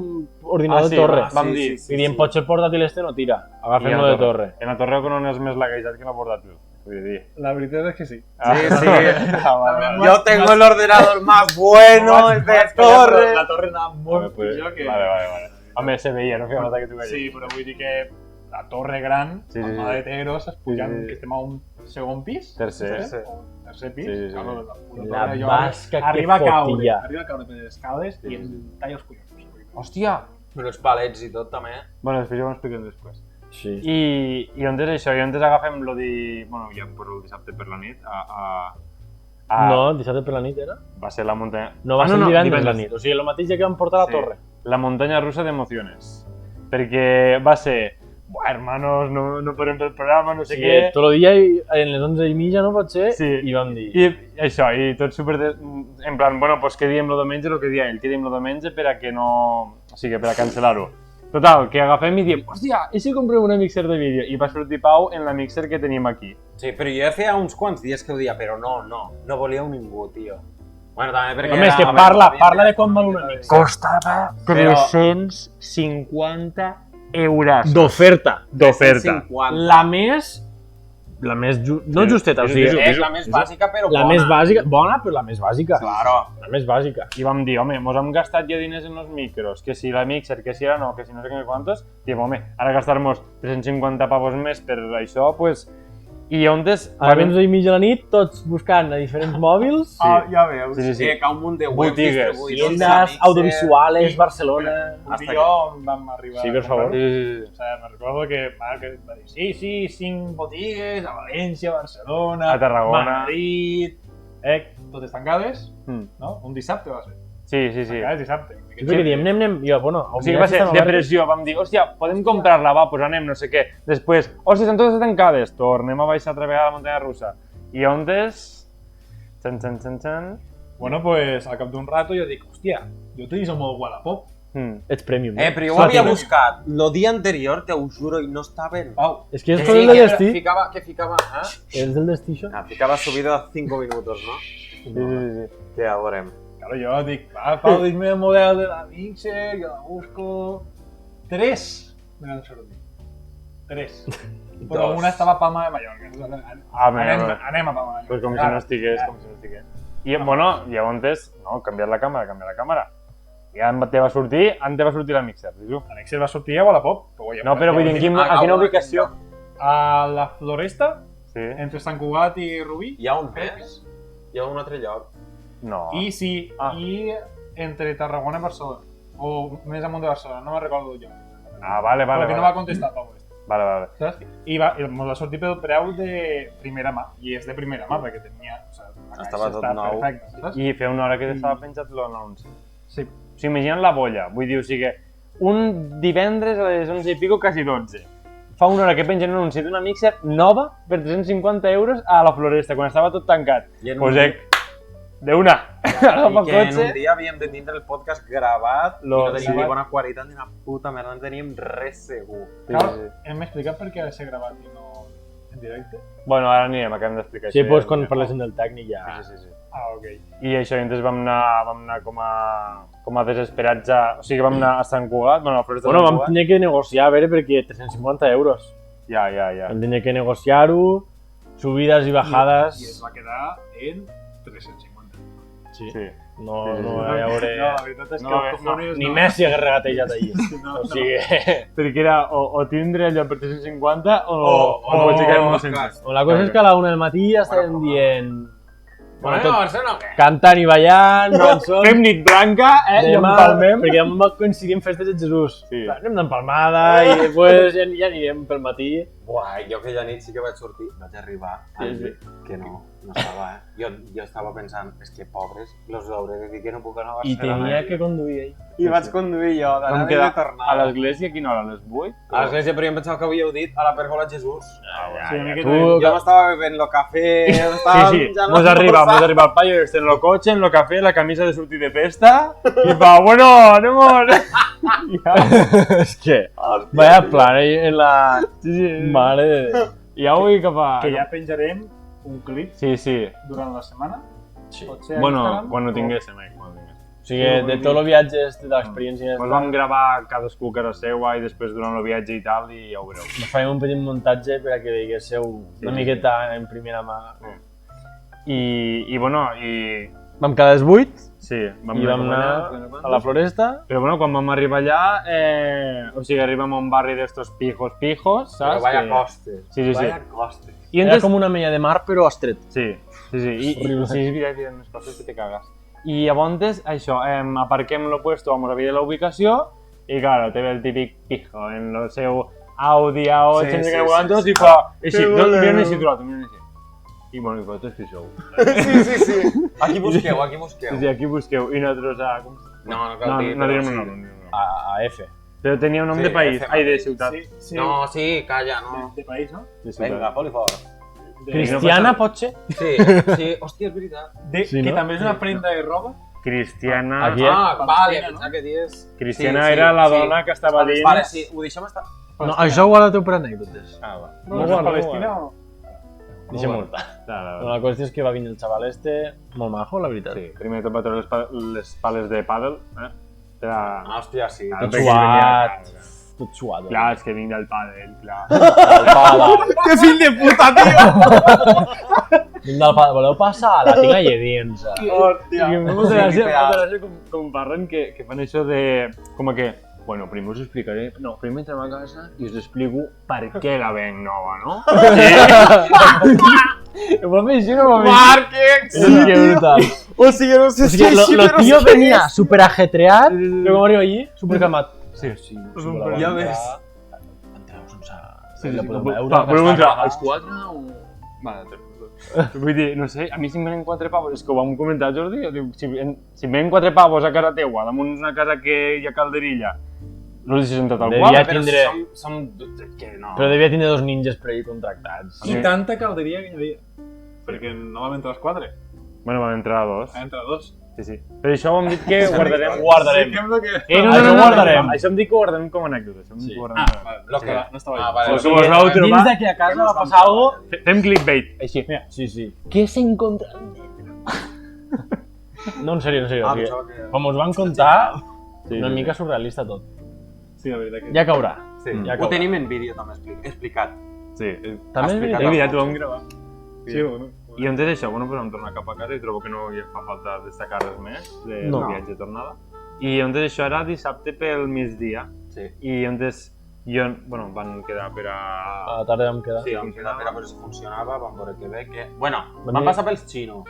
ordinador de torre. Vam dir. I diem, potser el portàtil este no tira, agafem-lo de torre. En la torre no és més laguejat que la portàtil. Vull dir. La veritat és que sí. Sí. También Yo tengo el ordenador más bueno, el de torre. La torre anava molt Pues, pitjor que... Vale. Home, se veia, no feia nota que tu veies. Sí, però vull dir que la torre gran, Sí. amb maleteros, es pujan, Sí. que estem a un segon pis. Tercer. O tercer pis. Sí. Claro, La torre allò basca que arriba a caure, fotia. arriba a caure per les escales i em talla els collons. Hòstia! Però els palets i tot també. Bueno, després ja ho expliquem després. Sí. I on és això? I on agafem lo de... Bueno, ja el dissabte per la nit No, dissabte per la nit era? Va ser la muntanya... No, va ser divendres la nit. O sigui, el mateix dia que vam portar a la torre. La muntanya russa d'emociones. Perquè va ser... Buah, hermanos, no podem fer el programa, no sé Sí, què... tot el dia en les 11:30, no pot ser? Sí. I vam dir... I això, i tot super... En plan, bueno, pues que diem lo diumenge, el que dia ell, que diem lo diumenge per a que no... O sigui, per a cancel·lar-ho. Total, que agafem i diem, hòstia, i si comprem una mixer de vídeo? I va sortir Pau en la mixer que tenim aquí. Sí, però jo ja feia uns quants dies que ho dia, però no volíeu ningú, tio. Bueno, també perquè... Home, és que parla de quan val una mixer. Costava 350 euros. D'oferta. D'oferta. La més no justeta, o sigui, És la més bàsica, però la bona. més bàsica, bona, però la més bàsica. Claro. La més bàsica. I vam dir, home, mos hem gastat ja diners en els micros, que si la mixer, que si la no, que si no sé què quantos, diem, home, ara gastar-nos 350 pavos més per això, pues... I on és... A les 11:30 de la nit, tots buscant a diferents mòbils, Ah, ja veus. Sí. Que un munt de webs Botigues, distribuïdors, tiendes amics, audiovisuales, Barcelona... Hasta i jo vam arribar... Sí, per a favor. comprar-ho. O sea, me recordo que va dir, sí, 5 botigues a València, Barcelona, A Tarragona. Madrid... totes tancades, no? Un dissabte va ser. Sí. Tancades dissabte. Sí, perquè diem, anem, jo, bueno... O sigui, va ser depressió, vam dir, hòstia, podem comprar-la, va, pues anem, no sé què. Després, hòstia, estan totes tancades, tornem a baixar altra vegada a la muntanya russa. I on és... Txan. Bueno, pues al cap d'un rato jo dic, hòstia, jo utilitzo molt Wallapop. Ets premium. però jo ho havia buscat el dia anterior, te ho juro, i no estaven. Pau, És que és Sí, el del destí. que ficava, És del destí, això. ficava subido a 5 minutos, no? Sí. Ja veurem. claro, jo dic, va, Pau, dime el model de la Mixer, jo la busco... 3 me n'han sortit. 3. Però una estava a Palma de Mallorca. Anem a Palma de Mallorca. Pues com si no estigués, I, bueno, llavors, no, canviar la càmera. I on te va sortir la mixer, dius? La Mixer va sortir a Wallapop. No, però vull dir, a quina ubicació? A la Floresta, Sí. entre Sant Cugat i Rubí. Hi ha un més? Hi ha un altre lloc? No. I sí, i entre Tarragona i Barcelona. O més amunt de Barcelona, no me'n recordo el lloc. Ah, vale. Però que no va contestar, Pau. Vale. Saps? I ens va sortir pel preu de primera mà. I és de primera mà, perquè tenia... O sigui, la Estava caixa tot està nou. perfecta, saps? I feia una hora que estava penjat l'anunci. Sí. O sigui, imagina't la bolla. Vull dir, un divendres a les 11 i pico, quasi 12. fa una hora que pengen un anunci d'una mixer nova per 350 euros a la Floresta, quan estava tot tancat. Pues d'una, agafa I que en cotxe. un dia havíem de tindre el podcast gravat i no teníem sí. ni bona qualitat ni una puta merda, no teníem res segur. Hem explicat per què ha de ser gravat i no en directe? Bueno, ara anirem, acabem d'explicar Sí, això. doncs quan parléssim del tècnic ja... Sí. Ah, ok. I això, i entonces vam anar com a desesperats a... O sigui, vam anar a Sant Cugat, bueno, a la Floresta de Bueno, Sant vam Cugat. tenir que negociar, a veure, perquè 350 euros. Ja. Vam tenir que negociar-ho, subides i bajades... I es va quedar en 350. Sí. Sí. No hi hauré... No, la veritat és que No, el cojones Ni Messi hagués regatejat allí. No, O sigui... Perquè era o tindre allò per 350 o potser quedar-nos sense. La cosa és que a la 1 del matí ja estàvem dient... Bueno, tot- Barcelona o què? Cantant i ballant, cançons... Fem nit blanca, i demà, empalmem. perquè demà va coincidir amb festes de Jesús. Sí. Anem d'empalmada i després ja anirem pel matí. Buah, jo aquella nit sí que vaig sortir, vaig arribar a dir que no estava, Jo estava pensant, és que pobres, los hauré de dir que no puc anar a I Barcelona. tenia que conduir ell. I vaig conduir jo, Vam d'anar i de quedar tornar. a l'església a quina hora? A les 8? A l'església, però jo em pensava que havíeu dit a la pèrgola Jesús. Sí, una miqueta Tu, Jo m'estava bevent lo cafè, estava... Sí, mos arriba al paio este en lo coche, en lo café, la camisa de sortir de festa, i fa, bueno, anem. És que... Vaya plan, en la... Sí. Mare de Déu. I avui cap a... Que ja penjarem un clip Sí. durant la setmana. Sí. Pot ser a Bueno, Instagram, quan no o- tinguéssim, quan no tinguéssim. O sigui, de tots els viatges, de l'experiència... Ens vam gravar cadascú que era seua i després durant el viatge i tal, i ja ho veureu. Farem un petit muntatge per a que veiéssiu una miqueta en primera mà. I bueno, i... Vam quedar les 8 Sí, i vam anar a la Floresta. Però bueno, quan vam arribar allà, o sigui, arribem a un barri d'estos pijos, Però saps? vaya Que- costes. Sí. Vaya costes. I Era entonces... com una mella de mar, però estret. Sí. I Horrible. sí, és veritat, hi ha unes coses que te cagas. I llavors, això, aparquem lo puesto a Moravia de la ubicació i, claro, te ve el típic pijo en el seu Audi A8, Sí, sense sí, que volantos, sí, i fa... Així, Que miren volem. així, trobat, miren així. I bueno, i vosaltres què sou? Sí. Aquí busqueu. Sí, aquí busqueu. I nosaltres a... Com... No cal dir, no però direm sí. el nom. A F. Però tenia un nom Sí, de país, FM. ai, de ciutat. Sí. No, sí, calla, no. De país, no? De ciutat. Vinga, polifor. Cristiana, pot ser? Sí, hòstia, és veritat. Sí, que no? també és una prenda de roba. Cristiana... Aquí- Ah, Palestina, vale, no? pensava que dies... Cristiana era la dona que estava dins... Vale, sí, ho deixem estar. No, això ho guarda-t'ho per anècdotes. Ah, va. No, és Palestina o... Deixem-ho estar. Bueno, la qüestió és que va venir el xaval este, molt majo, la veritat. Sí, primer tot va treure les pales de pàdel, Era... Hòstia, sí. Claro, Tot perquè suat. venia- Tot suat. Clar, és que vinc del pàdel, clar. Que fill de puta, tio! Vinc del pal, voleu passar? La tinc a Lledinsa. I em fa molta gràcia, flipat. molta gràcia com parlen que fan això de... Com que, bueno, primer us explicaré... No, primer entrem a casa i us explico per què la venc nova, no? Sí? Ho va fer així o no ho va fer així? Márquez! És que brutal. O sigui, no sé O sigui, lo tío venía súper ajetreat, luego arriba allí, súper calmat. Sí, sí. Ja ves. Entreu sense... Sí, la sí, podeu sí. veure, Va, que podem està entrar gravat. als 4 o... Vale, vull dir, no sé, a mi si em venen 4 pavos, és que ho vam comentar, Jordi, jo dic, si em venen 4 pavos a casa teua, damunt una casa que hi ha calderilla, no sé si sentat al Devia qual, Però tindre- som... Que no. Però devia tindre 2 ninjas per ahí contractats. I tanta calderia que hi havia. Perquè no vam entrar els 4, Bueno, vam entrar a 2. vam entrar 2. Sí, sí. Per això ho hem dit que guardarem. Guardarem. Expliquem lo que... Això ho guardarem. Això hem dit que ho guardarem com a anècdota. Això hem dit Sí. que ho guardarem. Vale, Lo que... no estava Ah, jo. vale. Pues com us vau trobar... Dins d'aquí a casa va passar algo... Fem clickbait. Així. Sí, sí. ¿Qué se encontraron dentro? No, en serio, en serio. Ah, O sigui, pensava que... com us van contar, Sí, una sí, mica surrealista tot. Sí, la veritat que... Ja caurà. Sí, Ja ho caurà. tenim en vídeo també explicat. Sí. També és explicat. veritat. Ja t'ho vam gravar. Sí, bueno. I on és això? Bueno, pues vam tornar cap a casa i trobo que no hi fa falta destacar res més del No. viatge de tornada. I on és això era dissabte pel migdia. Sí. I on és... Bueno, van quedar per a... A la tarda vam quedar. Sí, vam quedar per a veure si funcionava, vam veure que bé, que... Bueno, Vam vam dir- passar pels xinos.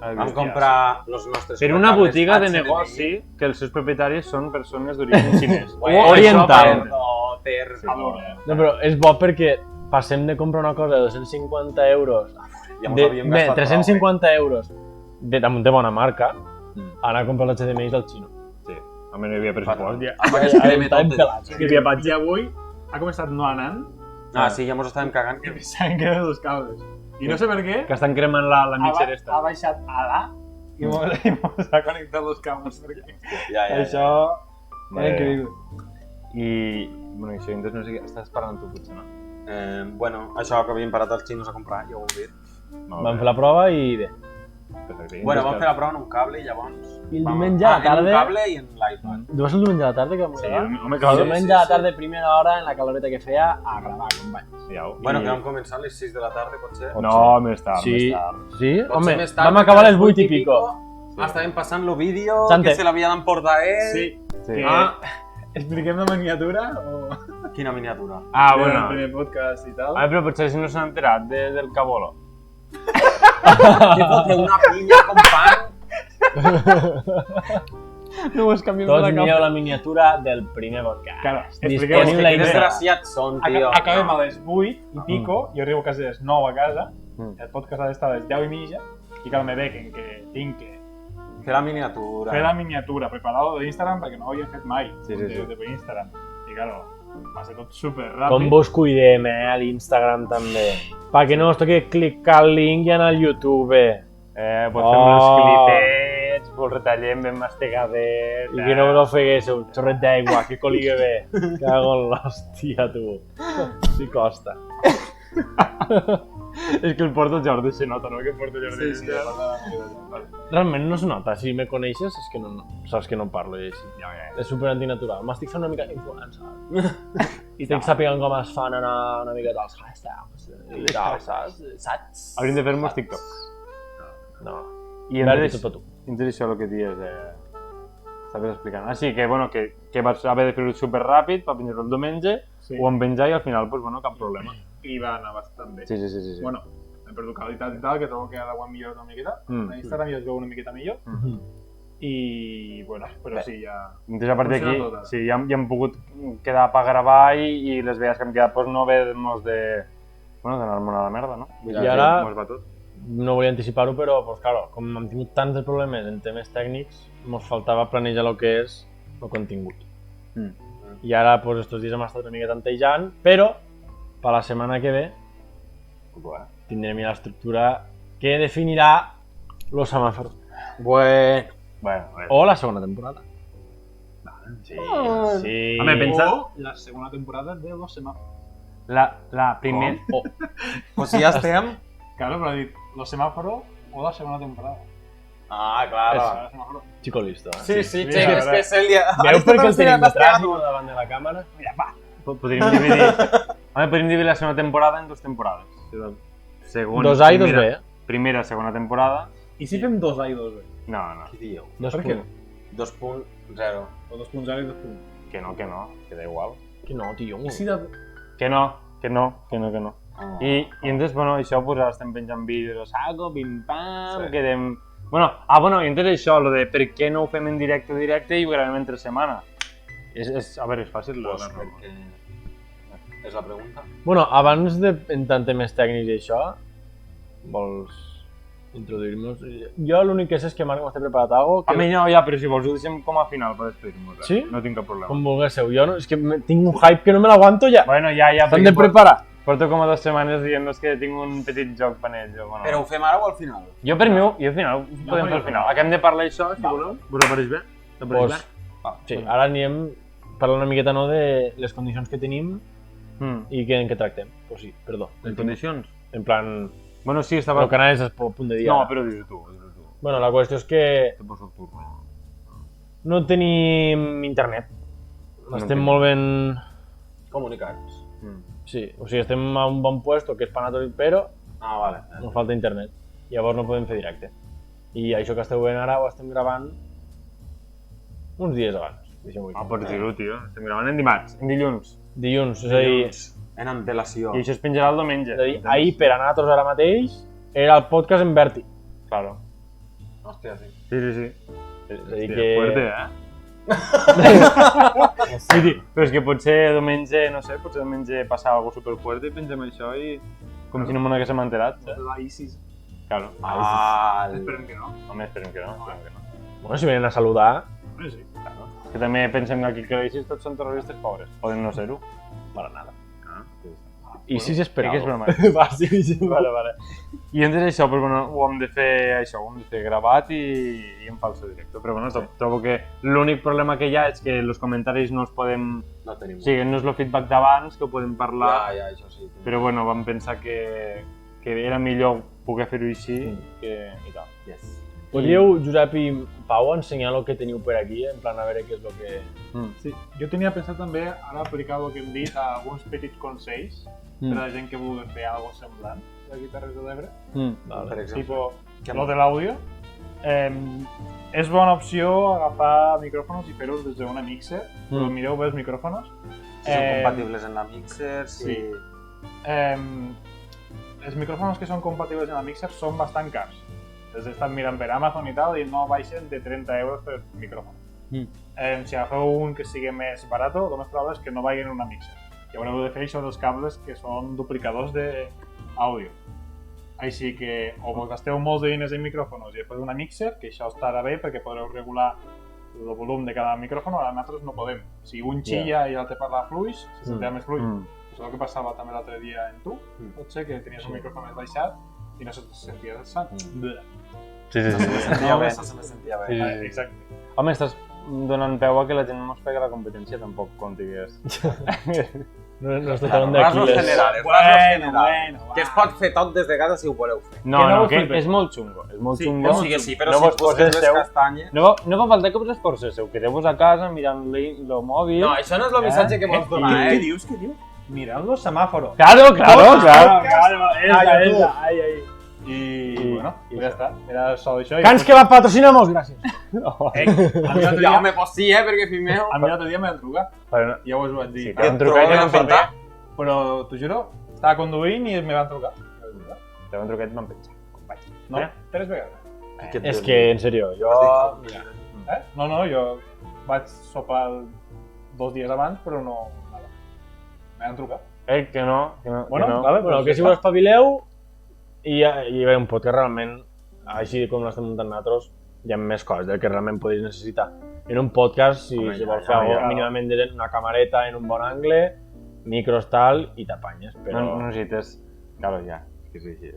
al Vam migdia. comprar els nostres... Per una portables botiga de HDMI. negoci que els seus propietaris són persones d'origen xinès. Bueno, Oriental. això, perdó, Ter, No, però és bo perquè passem de comprar una cosa de 250 euros, Ja mos de, havíem gastat 350 euros, damunt de bona marca, a anar a comprar l'HDMI del xino. Sí. A mi no hi havia pressupost, ja. Apaga el creme Estàvem tot. pelats. Hi havia patge. I avui ha començat no anant Ah, sí, ja mos estàvem cagant. que pensaven que eren els cables. I no sé per què, Que estan cremant la mitja ha esta. baixat a la i mos ha connectat els cables. Perquè Ja. això era increïble. I... Bueno, això, entonces no sé què... Estàs parlant tu, potser, no? Bueno, això que havíem parat els xinos a comprar, ja ho heu dit. Vam fer la prova i bé. Perfecte. Bueno, vam fer la prova en un cable i llavors... I el vam- diumenge a la En un tarda... cable i en l'iPad. Va ser el diumenge a la tarda que vam Sí, gravar? home, El clar, diumenge a la tarda, primera hora, en la caloreta que feia, a gravar, companys. ja ho... Bueno, que vam començar a les 6 de la tarda, potser. No, més tard, Sí, més tard. sí? Potser Home, més tard, vam acabar a les 8 i pico. Estàvem passant el vídeo, Sante. que se l'havia d'emportar ell. Sí, Sí. que expliquem la miniatura o Quina miniatura. Ah, del bueno. primer podcast i tal. A veure, però potser si no s'han enterat del cabolo. Que fotre una pinya, company. No ho has canviat Tots mireu la miniatura del primer podcast. Claro, Disponible expliqueu-vos a Que Instagram. desgraciats són, tio. Acabem a les 8 i pico, jo arribo quasi a les 9 a casa, Mm. el podcast ha d'estar a les 10 i mitja, i clar, me veuen que tinc que Fer la miniatura. fer la miniatura preparada de Instagram perquè no ho havia fet mai Sí, sí, sí. de Instagram. I claro, va ser tot super ràpid. Com vos cuidem, a l'Instagram també. Perquè no us toqui clicar el link i anar al YouTube. Pots fer uns clipets, vos retallem ben mastegades... I que no us ofeguéssiu, xorret d'aigua, que coligue bé. Cago en l'hòstia, tu. Sí costa. És que el porta el Jordi se nota, no? Que porta el Jordi. Sí, Realment no es nota, si me coneixes és que no, saps que no parlo així. És super antinatural. M'estic fent una mica influencer. I estic sapigant com es fan anar una miqueta els hashtags i tal, saps? Hauríem de fer-nos TikToks. No. I Verdi entonces, tot per tu. entonces això el que dius, estaves explicant. Ah, sí, que, bueno, que vas haver de fer-ho super ràpid per penjar-ho el diumenge, Sí. ho vam penjar i al final, pues, bueno, cap problema. I va anar bastant bé. Sí, sí, sí, sí. sí. Bueno, hem perdut qualitat i tal, que trobo que ara ho hem millorat una miqueta. Mm. A Instagram ja es veu una miqueta millor. Mhm. I, bueno, però sí, ja... Entonces, a partir Funciona d'aquí, tot ara. sí, ja hem pogut quedar per gravar i les vegades que hem quedat, pues, no haver-nos de... Bueno, d'anar-me'n a la merda, no? Vull dir I que ara- mos va tot. No volia anticipar-ho, però, pues, claro, com hem tingut tants de problemes en temes tècnics, ens faltava planejar el que és el contingut. Mm. I ara, pues, estos dies hem estat una mica tantejant, però per la setmana que ve tindrem ja l'estructura que definirà los semàfors. Bueno. Bueno, a veure. O la segona temporada. Sí, Oh. sí. Oh. Home, pensa... O la segona temporada de Los Semáforos. La primera... O, Pues si ja estem... Claro, però ha dit Los Semáforos o la segona temporada. Ah, claro. Los Semáforos. chico listo. Sí, sí, Sí, Xec, a és veure. que Cèlia... Veu per què el tenim detrás detrás? i no davant de la càmera? Podríem dividir... Home, podríem dividir la segona temporada en dues temporades. Segona, 2A i 2B, eh? Primera, segona temporada. I si fem 2A i 2B? No, no, Què dieu? Dos Per què? punts. 2.0. O 2.0 i 2.0? que da igual. Que no, tio. I si de... Que no. I entonces, bueno, això, pues, ara estem penjant vídeos a saco, pim-pam, Sí. quedem... Bueno, i entonces això, lo de per què no ho fem en directe i ho gravem entre setmana. A veure, és fàcil. Pues perquè... És la pregunta. Bueno, abans d'entrar en temes tècnics i això, vols introduir-nos? Jo l'únic que sé és que Marc m'està preparat algo que... A mi no, ja, però si vols ho deixem com a final per despedir-nos. Sí? No tinc cap problema. Com vulguéssiu. Jo no, és que tinc un hype que no me l'aguanto ja. Bueno, ja, S'han perquè de preparar. Porto com a 2 setmanes dient-nos que tinc un petit joc per ells. Bueno, Però ho fem ara o al final? jo per mi, jo al final, ho podem fer al final. Acabem de parlar d'això, si voleu. Us apareix bé? Pues, sí, ara anirem parlant una miqueta no, de les condicions que tenim i en què tractem. Pues sí, perdó. En condicions? En plan, Bueno, sí, estava... el canal és a punt de dia. No, però dis-ho tu. Bueno, la qüestió és que Te poso el turno. no tenim internet. Estem tenim. molt ben... Comunicats. Sí, o sigui, estem a un bon puesto que és Panatori, però Ah, vale. ens falta internet. Llavors no podem fer directe. I això que esteu veient ara ho estem gravant uns dies abans. Deixem-ho Ah, aquí. pots dir-ho, tio. Estem gravant en dimarts, en dilluns. Dilluns, és a dir, En antelació. I això es penjarà el diumenge. és a dir, ahir per a nosaltres ara mateix era el podcast en Verti. Claro. Hòstia, sí. Sí, sí, sí. És a dir Hòstia, que... fuerte, Vull dir, però és que potser diumenge, no sé, potser diumenge passa alguna super fuerte i pengem això i... Com si no me n'haguéssim enterat, saps? La ISIS. Claro. Esperem que no. Home, esperem que no, esperem que no. Bueno, si venen a saludar, Hombre, sí. Que també pensem que aquí que l'ISIS tots són terroristes pobres. Poden no ser-ho. para nada. Ah, sí. I 6 és per crec que és algo. broma. Va, sí, sí. Vale. I entonces això, pues, bueno, ho hem de fer gravat i en falso directo. Però bueno, trobo que l'únic problema que hi ha és que els comentaris no els podem... No tenim. O sigui, no és el feedback d'abans, que ho podem parlar, Ja, això sí. però bueno, vam pensar que era millor poder fer-ho així i tal. Yes. Podríeu, Josep i Pau, ensenyar el que teniu per aquí, en plan a veure què és el que... Sí, jo tenia pensat també ara aplicar el que hem dit a alguns petits consells per a la gent que vulgui fer alguna cosa semblant de Guitarres de l'Ebre. Vale. Per exemple. Tipo, lo de l'àudio. És bona opció agafar micròfons i fer-ho des d'una mixer, però mireu bé els micròfons. Si són compatibles en la mixer, Sí. Els micròfons que són compatibles en la mixer són bastant cars. Els he estat mirant per Amazon i tal i no baixen de 30 euros per micròfon. Si agafeu un que sigui més barat, el més probable és que no vagi en una mixer. Llavors heu de fer això dels cables que són duplicadors d'àudio. Així que o vos gasteu molts de diners en micròfons i després una mixer, que això estarà bé perquè podreu regular el volum de cada micròfon, ara nosaltres no podem. Si un xilla i l'altre parla fluix, se sentirà més fluix. Això és el que passava també l'altre dia en tu, potser que tenies un micròfon més baixat i no se sentia sant. Sí. Se me sentia bé. Exacte. Home, estàs donant peu a que la gent no es pega la competència tampoc, com digués. No és totalment Rasgos d'Aquiles. generales, Bueno, que es pot fer tot des de casa si ho voleu fer. No, no no, ho que flipes. és molt xungo, és molt Sí, xungo. o sigui, sí, però No si vos us poseu les poseu- castanyes... No fa falta que us esforcéssiu, quedeu-vos a casa mirant el mòbil. No, això no és el missatge que vols donar, Què dius? Mirant los semàforos. Claro, Claro, esa. I bueno, pues ja està. Era sol això. Cans que va patrocinamos, gràcies. A mi l'altre Ja, dia, home, pues sí, perquè fill meu... a mi l'altre dia m'han trucat. Però no, Ja us ho vaig dir. sí, t'han trucat i troben m'han a faltar. penjat. Però t'ho juro, estava conduint i me van trucar. T'han trucat i m'han penjat. No, 3 vegades. És que, en sèrio, jo... Mira, No, jo vaig sopar 2 dies abans, però no... Nada. Me van trucat. Que no. Bueno, que no. vale, bueno, que si us espavileu i bé, un podcast realment, així com l'estem muntant nosaltres, hi ha més coses del que realment podeu necessitar. En un podcast, si vols fer alguna cosa mínimament de una camareta en un bon angle, micros tal, i t'apanyes, però... No necessites... Claro, ja. És així.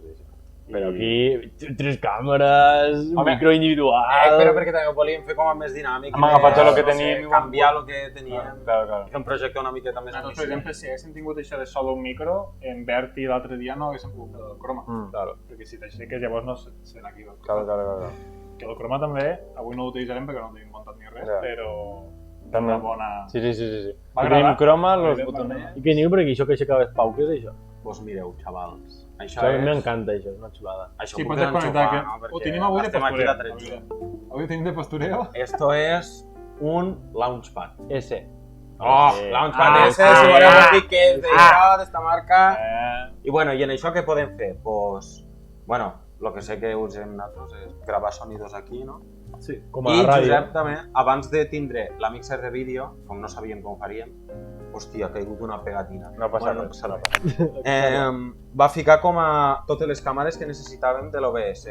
Però aquí, 3 càmeres, un micro individual... Però perquè també ho volíem fer com a més dinàmic. Hem agafat tot el que no sé, teníem i ho canviar el que teníem. Claro. Fer un projecte una miqueta més Nosaltres, per ambiciós. exemple, si haguéssim tingut això de sol un micro, en Bert i l'altre dia no haguéssim pogut fer el croma. Claro. Perquè si t'aixeques llavors no serà aquí. Claro. Que el croma també, avui no l'utilitzarem perquè no tenim muntat ni res, Ja. però També. una bona... Sí. M'agrada. Tenim croma, los M'agrada. botones. I què diu per aquí, això que aixecaves Pau, què és això? Pues mireu, xavals. Això A mi és... m'encanta això, és una xulada. Això Sí, ho pots podem desconnectar, enxufar, que no? ho Perquè tenim avui de estem aquí postureo. la 13. Avui tenim de postureo. Esto és un launchpad. Ese. Oh, Sí. launchpad Ah, ese, sí. si voleu dir que és d'això, d'esta marca. Eh, I bueno, i en això què podem fer? Pues, bueno, lo que sé que usem nosaltres és gravar sonidos aquí, no? sí. Com a I la ràdio. Josep també, abans de tindre la mixer de vídeo, com no sabíem com faríem, hòstia, ha caigut una pegatina. No passa Bueno, res. no passa res. Va ficar com a totes les càmeres que necessitàvem de l'OBS.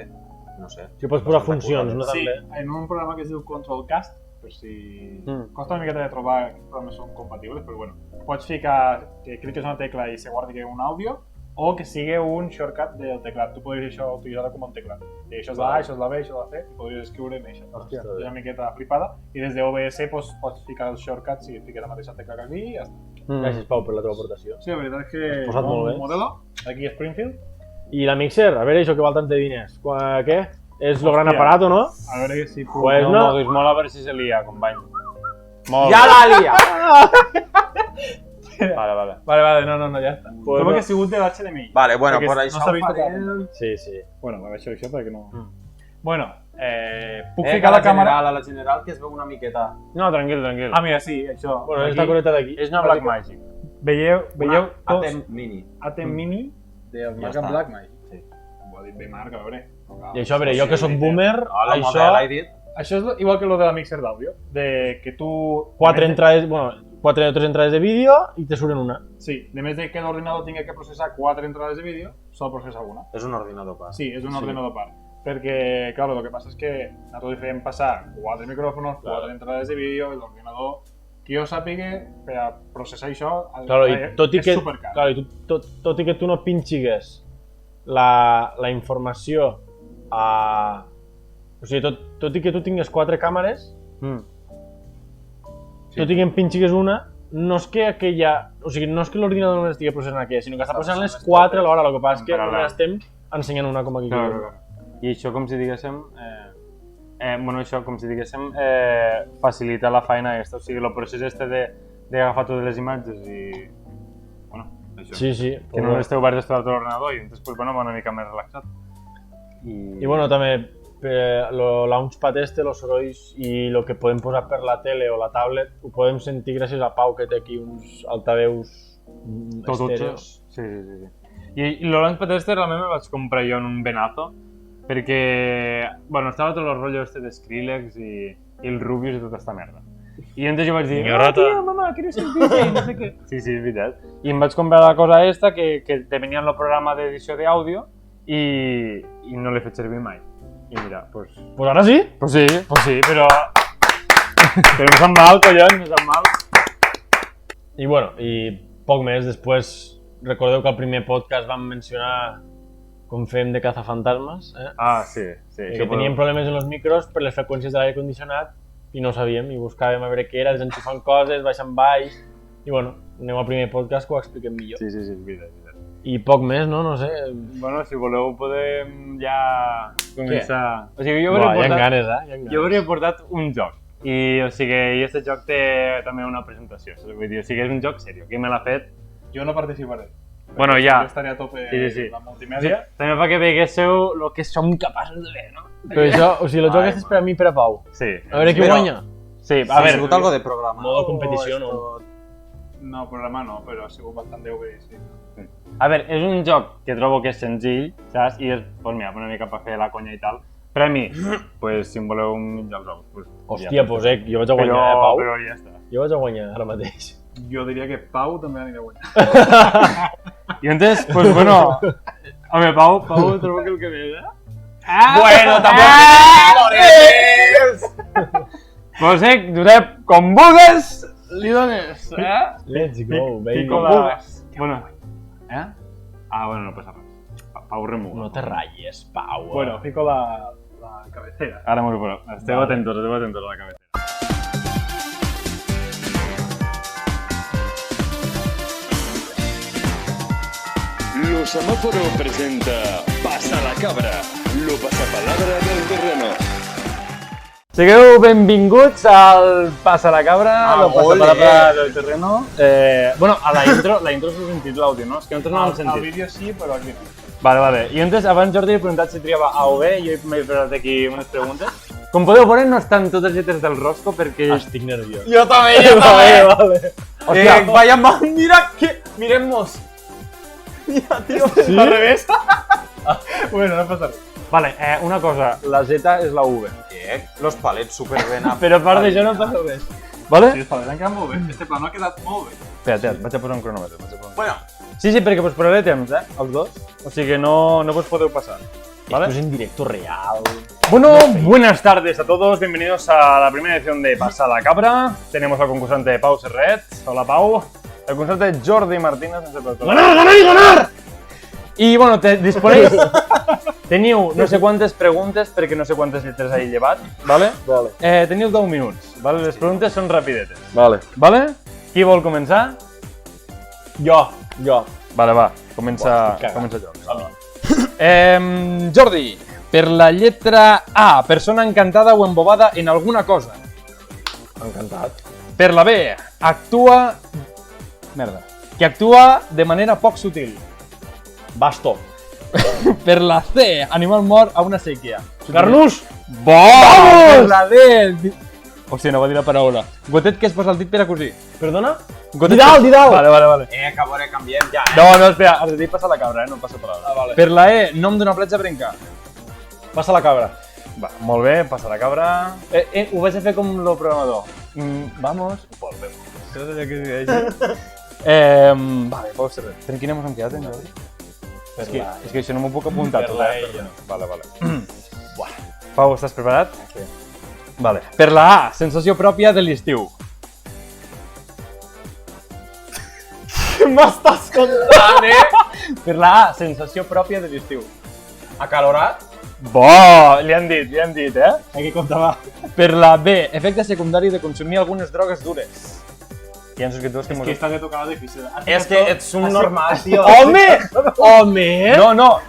No sé. Si pots posar funcions, no Sí, també? en un programa que es diu Controlcast, per si... Costa una miqueta de trobar quins programes són compatibles, però bueno, pots ficar que cliques una tecla i se guardi que un àudio, o que sigui un shortcut del teclat. Tu podries això utilitzar com un teclat. I això és la A, això és la B, això és la C, i podries escriure en això. Hòstia. És una miqueta flipada. I des de OBS pots ficar el shortcut si fiques la mateixa tecla que aquí i ja està. Gràcies, Pau, per la teva aportació. Sí, la veritat és que posat molt bé. modelo, aquí a Springfield. I la mixer, a veure això que val tant de diners. Què? És lo gran Hòstia. aparato, no? A veure si puc... Pues No no. moguis molt a veure si se lia, company. Molt. Ja la lia! Vale. Vale, no, ja està. Pues Com no. que ha sigut de l'HDMI. Vale, bueno, Perquè per no això s'ha ho vist farem. Sí. Bueno, m'abaixo això perquè no... Bueno, puc Que ficar la càmera... a la general que es veu una miqueta. No, tranquil. Ah, mira, sí, això. Bueno, aquí està connectat aquí. És una Blackmagic. Veieu tots Atem mini. Atem Mini del Ja marca està. Blackmagic. Sí. Ho ha dit bé Marc, a veure. I això, a veure, jo que soc boomer, Hola, això... model, he dit. Això és igual que lo de la mixer d'àudio, de que tu... 4 entrades, bueno, 4 o 3 entrades de vídeo i te surten una. Sí, de més de que l'ordinador tingui que processar 4 entrades de vídeo, sol processar una. És un ordinador pas. Sí, és un ordenador part. Perquè, clar, el que passa és que nosaltres fèiem passar 4 micròfons, 4 entrades de vídeo, i l'ordinador que jo sàpiga, per a processar això, Claro, i tot i és que, supercar. claro, i tot i que tu no pinxigues la informació a... O sigui, tot i que tu tingues 4 càmeres, tot i que en pinxigues una, no és que aquella... O sigui, no és que l'ordinador només estigui processant aquella, sinó que està processant les 4 alhora, el que passa és que només estem ensenyant una com aquí. Claro. I això, com si diguéssim, facilita la feina aquesta, o sigui, el procés este d'agafar totes les imatges i... Bueno, això. Sí. Que no esteu oberts tot l'ordenador i després, bueno, va una mica més relaxat. I bueno, també, el launchpad este, els sorolls i el que podem posar per la tele o la tablet, ho podem sentir gràcies a Pau, que té aquí uns altaveus estèreos. Sí. I el launchpad este realment me'l vaig comprar jo en un Benazo, perquè, bueno, estava tot el rotllo este de Skrillex i el Rubius i tota esta merda. I llavors jo vaig dir, tio, mamà, quiero ser DJ, no sé què. Sí, és veritat. I em vaig comprar la cosa esta que te venia en el programa d'edició d'àudio i no l'he fet servir mai. I mira, pues Ara sí? Pues sí, però... Però em sap mal, collons, em sap mal. I bueno, i poc més, després recordeu que al primer podcast vam mencionar com fem de cazafantasmes, Ah, sí. que teníem problemes en els micros per les freqüències de l'aire condicionat i no ho sabíem, i buscàvem a veure què era, desenxufant coses, baixant baix, i bueno, anem al primer podcast que ho expliquem millor. Sí, és veritat. I poc més, no? No sé. Bueno, si voleu podem ja començar... O sigui, Hi ha ganes, Jo hauria portat un joc. I, o sigui, aquest joc té també una presentació. Vull dir, o sigui, és un joc seriós. Qui me l'ha fet? Jo no participaré. Bueno, ja. Jo estaré a tope Sí. amb la multimèdia. També perquè veguéssiu el que som capaços de fer, no? Però això, o sigui, el joc és per a mi i per a Pau. Sí. A veure qui Però- guanya. Sí, Ha a veure... sigut algo de programa. Modo competició, no? No, programa no, però ha sigut bastant déu bé, sí. A veure, és un joc que trobo que és senzill, saps? I és, pues mira, una mica per fer la conya i tal. Per a mi, pues, si em voleu mitjar els ous, pues... Hòstia, pues jo vaig a guanyar, Pau. Però ja està. Jo vaig a guanyar ara mateix. Jo diria que Pau també anirà a guanyar. I entonces, pues bueno... Home, Pau trobo que el que ve, eh? Bueno, tampoc Pues Josep, com vulguis, li dones, eh? Let's go, baby. Com vulguis. Bueno, eh? Ah, bueno, no passa res. Pau remuga. No te ratlles, Pau. Bueno, fico la cabecera. Ara m'ho recordo. Esteu atentos a la cabeza. Lo Semáforo presenta Pasa la Cabra, lo pasapalabra del terreno. Sigueu benvinguts al Pasa la Cabra, lo ole. pasapalabra del terreno. Bueno, a la intro s'ha sentit l'àudio, no? És que nosaltres no l'hem Al sentit. vídeo sí, però aquí no. Vale. I entonces, abans Jordi he preguntat si triava A o B, jo m'he preparat aquí unes preguntes. Com podeu veure, no estan totes lletres del rosco perquè... Estic nerviós. Jo també. Vale. Hòstia, vaya mal, mira que... Miremos. Mira, tio, Sí? al revés. Bueno, no passa res. Vale, una cosa, la Z és la V. Los palets superben. Però a part d'això no passa res. Vale? Sí, els palets han quedat molt bé. Este plano ha quedat molt bé. Espera, vaig a posar un cronòmetre. Bueno, Sí, perquè us posaré temps, els dos. O sigui que no vos podeu pasar. ¿Vale? Esto es en directo real. Bueno, buenas tardes a todos, bienvenidos a la primera edición de Pasa la Cabra. Tenemos al concursante Pau Serret. Hola, Pau. El concursante Jordi Martínez. ¡Ganar! Y bueno, disponéis... Teniu no sé quantes preguntes, perquè no sé quantes lletres he llevat, ¿vale? Teniu 10 minuts, ¿vale? Les preguntes són rapidetes. Vale. ¿Vale? Qui vol començar? Jo. Vale, va, comença Estic cagat. Jordi. Jordi, per la lletra A, persona encantada o embobada en alguna cosa. Encantat. Per la B, actua... Merda. Que actua de manera poc sutil. Basto. Per la C, animal mort a una sèquia. Carnús. Vamos! Per la D... Hòstia, no va dir la paraula. Gotet que es posa el dit per a cosir. Perdona? Gotet Didal. Vale. que a veure, canviem ja. No, espera, has de dir passa la cabra, no passa paraula. Ah, vale. Per la E, nom d'una platja a brincar. Passa la cabra. Va, molt bé, passa la cabra. Ho vaig a fer com el programador. Vamos. Volvemos. Saps allò que diu ell? Vale, Pau Serret. Per quina hemos quedat, Jordi? És que això no m'ho puc apuntar. Per tot, la eh? E, jo. Vale. Pau, estàs preparat? Vale. Per la A, sensació pròpia de l'estiu. m'estàs contant, Per la A, sensació pròpia de l'estiu. Acalorat? Bo, li han dit, eh? Aquí comptava. Per la B, efecte secundari de consumir algunes drogues dures. Pienso que todos que Es que esta te tocaba difícil. És que ets un normal, tio. ¡Home! No,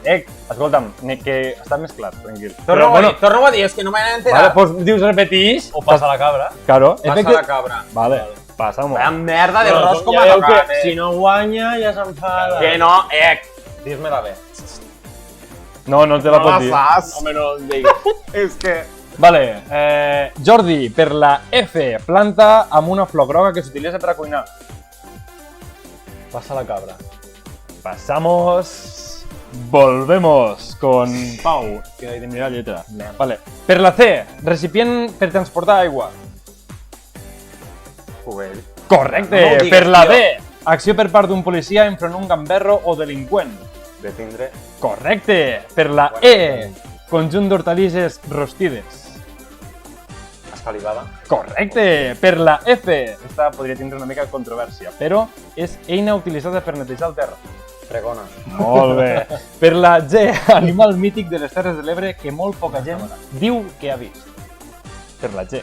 escolta'm, que està més clar, tranquil. Torna-ho a dir, és que no m'he Vale, enterat. pues dius repetís. O passa la cabra. Claro, Passa la cabra. Vale, passa-m'ho. Vaya merda de Però ros com ja ha veieu tocat, que si no guanya ja s'enfada. Que no, dis-me-la bé. No te la pot dir. fas. Home, no em diguis. És que... Vale, Jordi, per la F, planta amb una flor groga que s'utilitza per a cuinar. Passa la cabra. Pasamos. Volvemos con Pau, que hay de mirar la lletra. Vale. Per la C, recipient per transportar aigua. Cubell. Correcte. No ho digues, Per la tio. D, acció per part d'un policia enfront un gamberro o delinqüent. Detindre. Correcte. Per la E, conjunt d'hortalisses rostides. Escalivada. Correcte. Per la F, esta podria tindre una mica de controvèrsia, però és eina utilitzada per netejar el terra. Fregona. Molt bé. Per la G, animal mític de les Terres de l'Ebre que molt poca gent diu que ha vist. Per la G.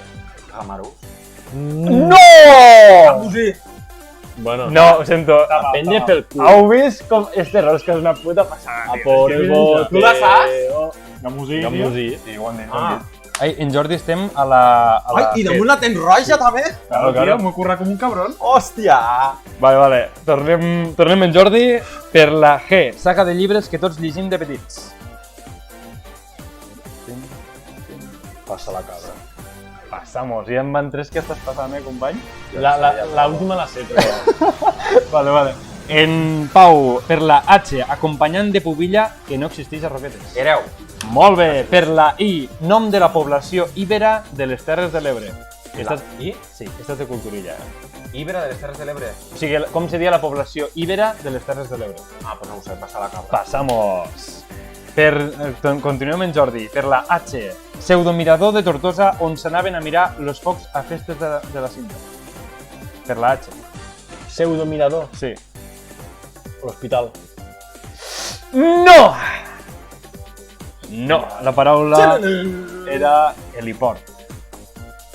Gamarús. No! Bueno, No, ho sento. pende pel cul. Heu vist com este rosca és una puta passada, A tio. por el bote. Tu la saps? Gamosí, Gamosí. Sí, ho han dit, Ah. Ai, en Jordi estem a la... Ai, i damunt la tens roja, també? Claro, Tío, claro. m'ho curra com un cabrón. Hòstia! Vale. Tornem en Jordi per la G, saga de llibres que tots llegim de petits. Passa la cabra. Passamos. Ja en van tres que estàs passant, company? La última la sé, però... Vale. En Pau, per la H, acompanyant de pubilla que no existeix a Roquetes. Hereu. Molt bé. Per la I, nom de la població íbera de les Terres de l'Ebre. I? Sí, esta és de culturilla. Ibera de les Terres de l'Ebre. O sigui, com seria la població íbera de les Terres de l'Ebre? Ah, pues no ho sé, passa la cabra. Passamos. Continuem en Jordi. Per la H, pseudomirador de Tortosa on s'anaven a mirar los focs a festes de la cinta. Per la H. Pseudomirador. Sí. L'hospital. No! No, la paraula era heliport.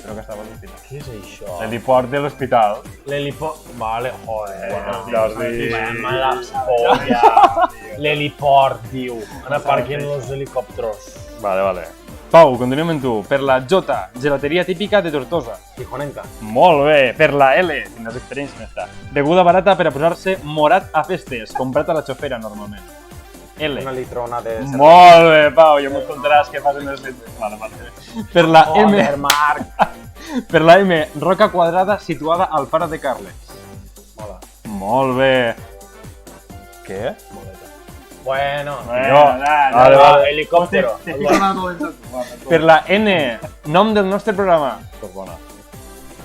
Però que estava a l'hospital. Què és això? Heliport de l'hospital. L'heliport... Vale, joder. Jordi. Mala polla. L'heliport, diu. On aparquen los helicòpteros. Vale. Pau, continuem amb tu. Per la J, gelateria típica de Tortosa. Tijonenca. Molt bé. Per la L, quines experiències n'està. Beguda barata per a posar-se morat a festes, comprat a la xofera normalment. L. Una litrona de... Molt bé, Pau, ja m'ho contaràs què fas en els litres. Vale. Per la M, Joder, Marc. per la M, roca quadrada situada al Pare de Carles. Mola. Molt bé. Què? Bueno. Vale. Helicòptero. Te fico una todo en Per la N, nom del nostre programa. Sorbona.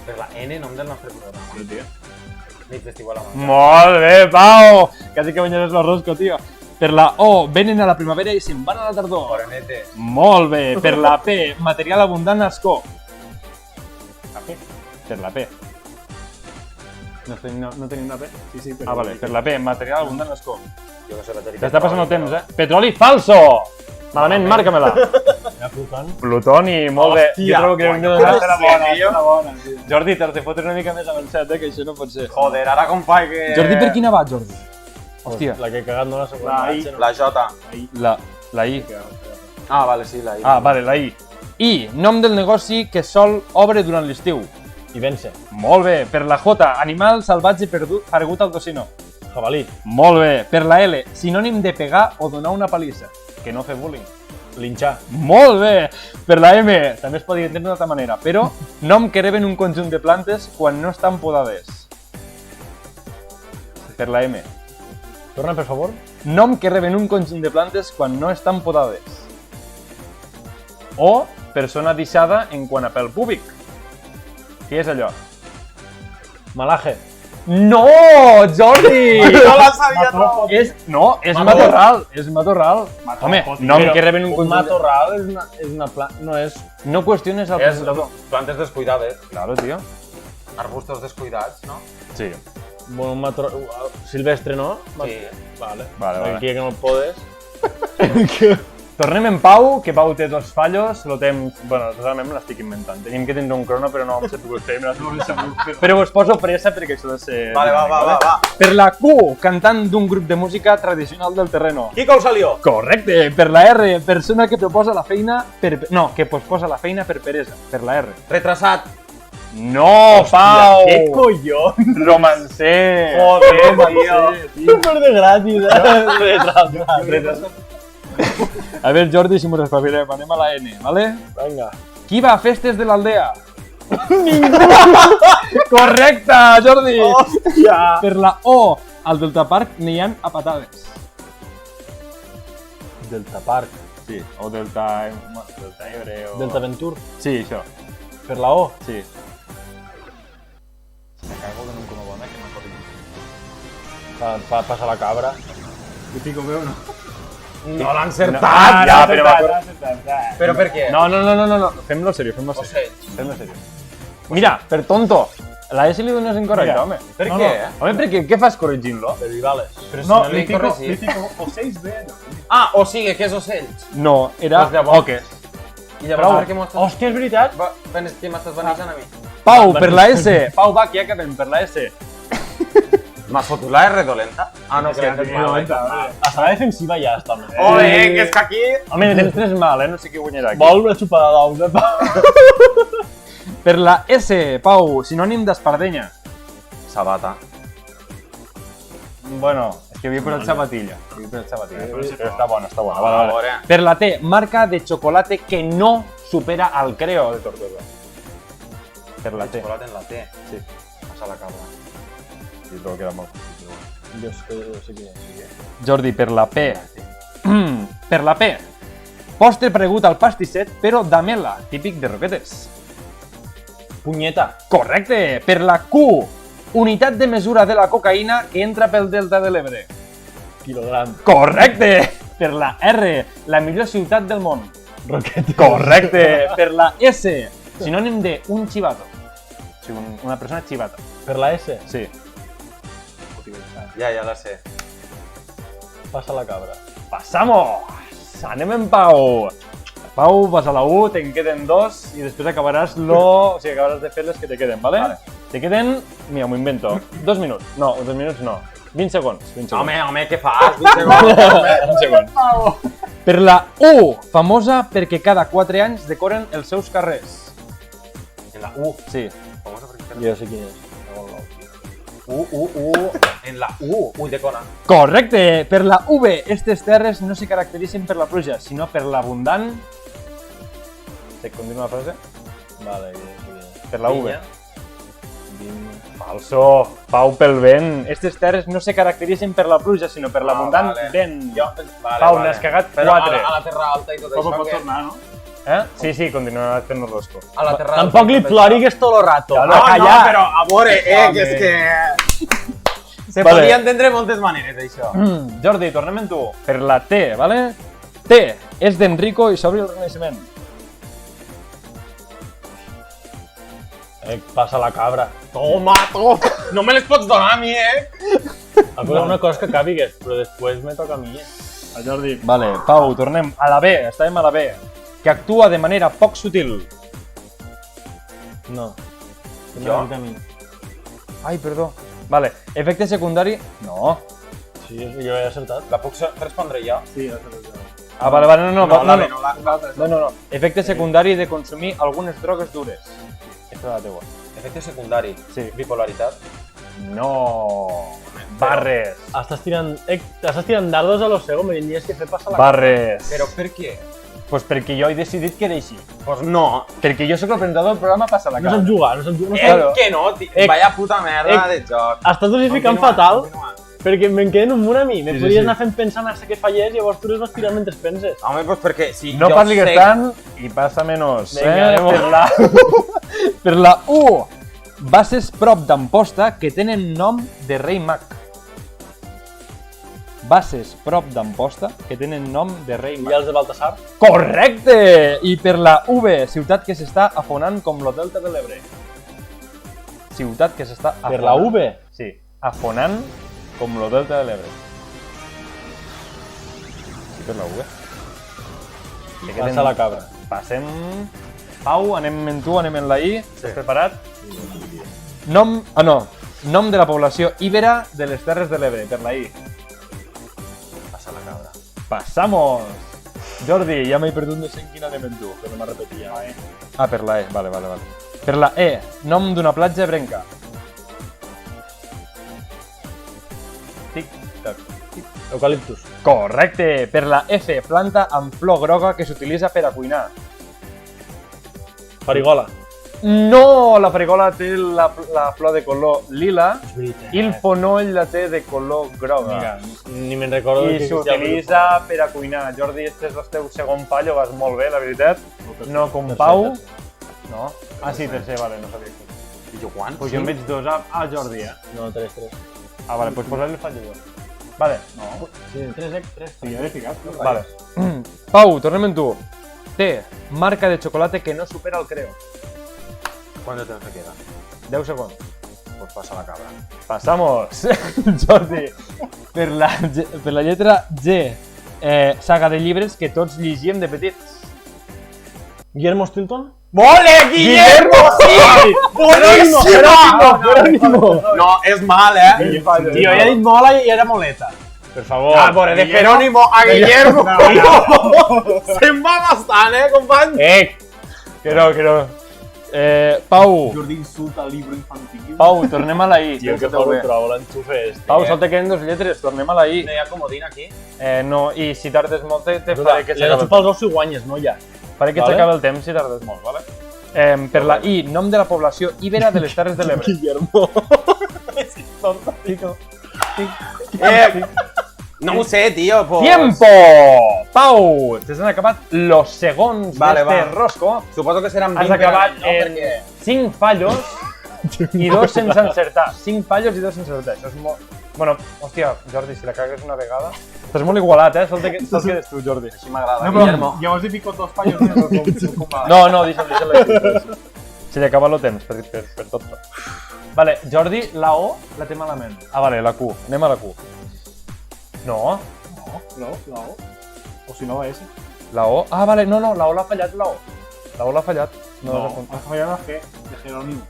Per la N, nom del nostre programa. Nit d'estiu a la mà. Molt bé, Pau! Quasi que guanyaràs la rosca, tio. Per la O, venen a la primavera i se'n van a la tardor. Morenete. Molt bé. Per la P, material abundant a Ascó. La P? Per la P. No tenim la P? Sí, Ah, vale. Per la P, material abundant a Ascó. Jo que sé, la teoria. T'està passant el temps, eh? Petroli falso! Malament, marca-me-la. Ja Pluton. Plutoni, molt bé. Hòstia, Jo trobo que hem de guanya. donar bona. Jordi, t'has de fotre una mica més avançat, que això no pot ser. Joder, ara com fa que... Jordi, per quina va, Jordi? Hòstia. La que he cagat no la segona. La J. La I. Ah, vale, sí, la I. Ah, vale, la I. I, nom del negoci que sol obre durant l'estiu. I vence. Molt bé. Per la J, animal salvatge paregut al tocino. Jabalí. Molt bé. Per la L, sinònim de pegar o donar una palissa. Que no fer bullying. Linxar. Molt bé. Per la M, també es podria entendre d'altra manera, però nom que reben un conjunt de plantes quan no estan podades. Per la M. Torna, per favor. Nom que reben un conjunt de plantes quan no estan podades. O persona deixada en quant a pèl púbic. Què és allò? Malaje. No, Jordi! No la sabia no. És matorral. És matorral. Home, nom que reben un Un conjunt de... matorral és una planta... No és... No qüestiones el És presentador. plantes descuidades. Claro, tio. Arbustos descuidats, no? Sí. Silvestre, no? Sí. Vale. Vale. Aquí que no el podes. Tornem en Pau, que Pau té dos fallos, lo temps... Bueno, realment me l'estic inventant. Tenim que tindre un crono, però no vam ser pogut fer. Però us poso pressa perquè això ha de ser... Vale, va. Per la Q, cantant d'un grup de música tradicional del terreno. Kiko el salió. Correcte. Per la R, persona que proposa la feina per... No, que posposa la feina per peresa. Per la R. Retrasat. No, Pau! Què collons? Romancer! Joder, tio. Súper de gratis, Retrasat. A ver, Jordi, si m'ho espavilem, anem a la N, ¿vale? Vinga. Qui va a festes de l'aldea? Ningú! Correcte, Jordi! Hòstia! Per la O, al Delta Park n'hi ha a patades. Delta Park. Sí, o Delta... Bueno, Delta Ebre o... Delta Ventur. Sí, això. Per la O. Sí. Me cago que no em conec bona, que m'acordo. Passa la cabra. I Pico veu, no? No l'ha encertat. Ah, ja, però m'acordo. Però per què? No. Fem-lo seriós, fem-lo seriós. Ocells. Fem-lo seriós. Mira, per tonto, la S li dones incorrecte, Mira. home. Per No, què? Home, perquè què fas corregint-lo? Per Vivales. Però si No, no li l'he corregit. Li Pico ocells bé. Ah, o sigui que és ocells. No, era Doncs llavors- oques. I llavors per què m'ho estàs... Hòstia, és veritat? Que m'estàs banejant a mi. Pau, per la S. Pau, va, que ja acabem, per la S. M'has fotut la R dolenta? Ah, no, crec que és mal. Hasta la defensiva ja està. Ole, que és que aquí... Home, tens 3 mal, No sé qui guanyarà aquí. Vol una xupada d'ous, Pau? Per la S, Pau, sinònim d'espardenya. Sabata. Bueno, és que havia posat sabatilla. Però està bona, està bona. A Vale, veure. vale. Per la T, marca de xocolate que no supera al Creo de Tortosa. Per la T. Xocolata en la T. Sí. Passa la cabra. Sí, trobo que era molt. Jo sé qui és. Jordi, per la P. Per la P. Postre pregut al pastisset, però d'amela, típic de Roquetes. Punyeta. Correcte! Per la Q. Unitat de mesura de la cocaïna que entra pel Delta de l'Ebre. Quilogram. Correcte! Per la R. La millor ciutat del món. Roquete. Correcte! Per la S. Sinònim de un chivato. O sigui, una persona chivata. Per la S. Sí. Ja la sé. Passa la cabra. Passamos! Anem en Pau. Pau, vas a la U, te'n queden 2 i després acabaràs o sigui, acabaràs de fer les que te queden, ¿vale? Te queden, mira, m'ho invento, 2 minuts. No, 2 minuts no. 20 segons. 20 segons. Home, què fas? 20 segons. 20 segons. Per la U, famosa perquè cada 4 anys decoren els seus carrers. En la U. Sí. Famosa perquè... Jo sé qui és. En la U. Uy, de cona. Correcte! Per la V, estes terres no se caracteritzen per la pluja, sinó per l'abundant... Te continua la frase? Vale, jo sé qui és. Per la V. Vinya. Falso! Pau pel vent. Estes terres no se caracteritzen per la pluja, sinó per l'abundant vale. vent. Vale, Pau, n'has cagat Però 4. a la terra alta i tot Com això pot que... tornar, no? Eh? Sí, sí, continua fent-nos rosco. A la terra alta Tampoc i li tot plori això. que és tot el rato. No, No, calla. però a veure, que és que... Se Vale. podia entendre de moltes maneres, això. Jordi, tornem en tu. Per la T, vale? T, és d'Enrico i s'obri el Renaixement. Passa la cabra. Toma, toma. No me les pots donar a mi, Una cosa que acabi, però després me toca a mi. El Jordi. Vale, Pau, tornem a la B, estàvem a la B. Que actua de manera poc sutil. No. Jo? A mi. Ai, perdó. Vale, efecte secundari... No. Sí, jo he acertat. La puc respondre jo? Sí, ja sabeu jo. Ah, vale, vale, no, la B, no la... No. Efecte secundari de consumir algunes drogues dures. Aquesta és la teua. Efecte secundari. Sí. Bipolaritat. No. Barres. Estàs tirant dardos a lo cego, me tenies que fer passar la Barres. Però per què? Pues perquè jo he decidit que era així. Pues no. Perquè jo sóc el presentador del programa Passa la No Cabra. saps jugar, no saps jugar. Claro. Que no, vaya puta merda de joc. Estàs dosificant Continua, fatal, continua. perquè me'n queden un munt a mi. Me Sí, podries sí. anar fent pensar massa que fallés i llavors tu les vas tirant mentre penses. Home, pues perquè si No jo parligues sé... tant i passa menys. Vinga, anem. Per la... per la U. Bases prop d'Amposta que tenen nom de rei mag. Bases prop d'Amposta que tenen nom de rei I mag. els de Baltasar? Correcte! I per la V, ciutat que s'està afonant com lo Delta de l'Ebre. Ciutat que s'està afonant. Per la V? Sí. afonant com lo delta de l'Ebre. Sí, per la U, Passa la cabra. Passem... Pau, anem en tu, anem en la I. Estàs preparat? Nom... Ah, no. Nom de la població íbera de les Terres de l'Ebre, per la I. Passa la cabra. Passamos! Jordi, ja m'he perdut, no sé en quina anem en tu, però no m'ha repetit ja. Ah, per la E, vale. Per la E, nom d'una platja ebrenca. Tic-tac. Eucaliptus. Correcte! Per la F, planta amb flor groga que s'utilitza per a cuinar. Farigola. No! La farigola té la flor de color lila És veritat. i el fonoll la té de color groga. Mira, ni me'n recordo I s'utilitza per a cuinar. Jordi, este és el teu segon fallo, vas molt bé, la veritat. No com Pau. No? Ah, sí, tercer, vale, no sabia això. I jo quan? Pues jo en veig dos a Jordi, No, 3. Ah, vale, pues posar-li el fallo dos. Vale. No, Sí, 3. sí, ja l'he ficat. Vale. Pau, tornem en tu. Té marca de xocolate que no supera el creo. ¿Cuánto temps me queda? 10 segons. Pues pasa la cabra. Passamos. Jordi, per la lletra G, saga de llibres que tots llegíem de petits. Guillermo Stilton. ¡Vole, Guillermo! ¡Sí! Jerónimo! No, es mal, ¿eh? Tio, ja he dit mola i era moleta. Per favor. Ah, por de Jerónimo a Guillermo. Se'n va bastant, company? Que no. Pau, Jordi insulta el libro infantil. Pau, tornem a la I. Tio, que fort ho trobo, l'enxufe este. Pau, sol te queden dos lletres, tornem a la I. No hi ha comodín aquí? No, i si tardes molt te Li faré que has de s'acabi xupar els ous si guanyes, no ja. faré que Vale. s'acabi el temps si tardes molt, vale? Per la I, nom de la població íbera de les Terres de l'Ebre. Guillermo. No ho sé, tio, pues... ¡Tiempo! Pau, te s'han acabat los segons Vale, d'este va. rosco. Suposo que seran 20 Has acabat per any, no? en 5 fallos i 2 sense encertar. 5 fallos i 2 sense encertar. Això és molt... Bueno, hòstia, Jordi, si la cagues una vegada... Estàs molt igualat, Sol quedes tu, Jordi. Així m'agrada, No, però Guillermo. llavors hi fico dos fallos més com va. No, deixa'l. Se li acaba el temps per tot. Vale, Jordi, la O la té malament. Ah, vale, la Q. Anem a la Q. No, No, la O. O si no, la S. la O... Ah, vale, no, la O l'ha fallat, la O. La O l'ha fallat. No, l'has apuntat. has fallado la G de Jerónimo.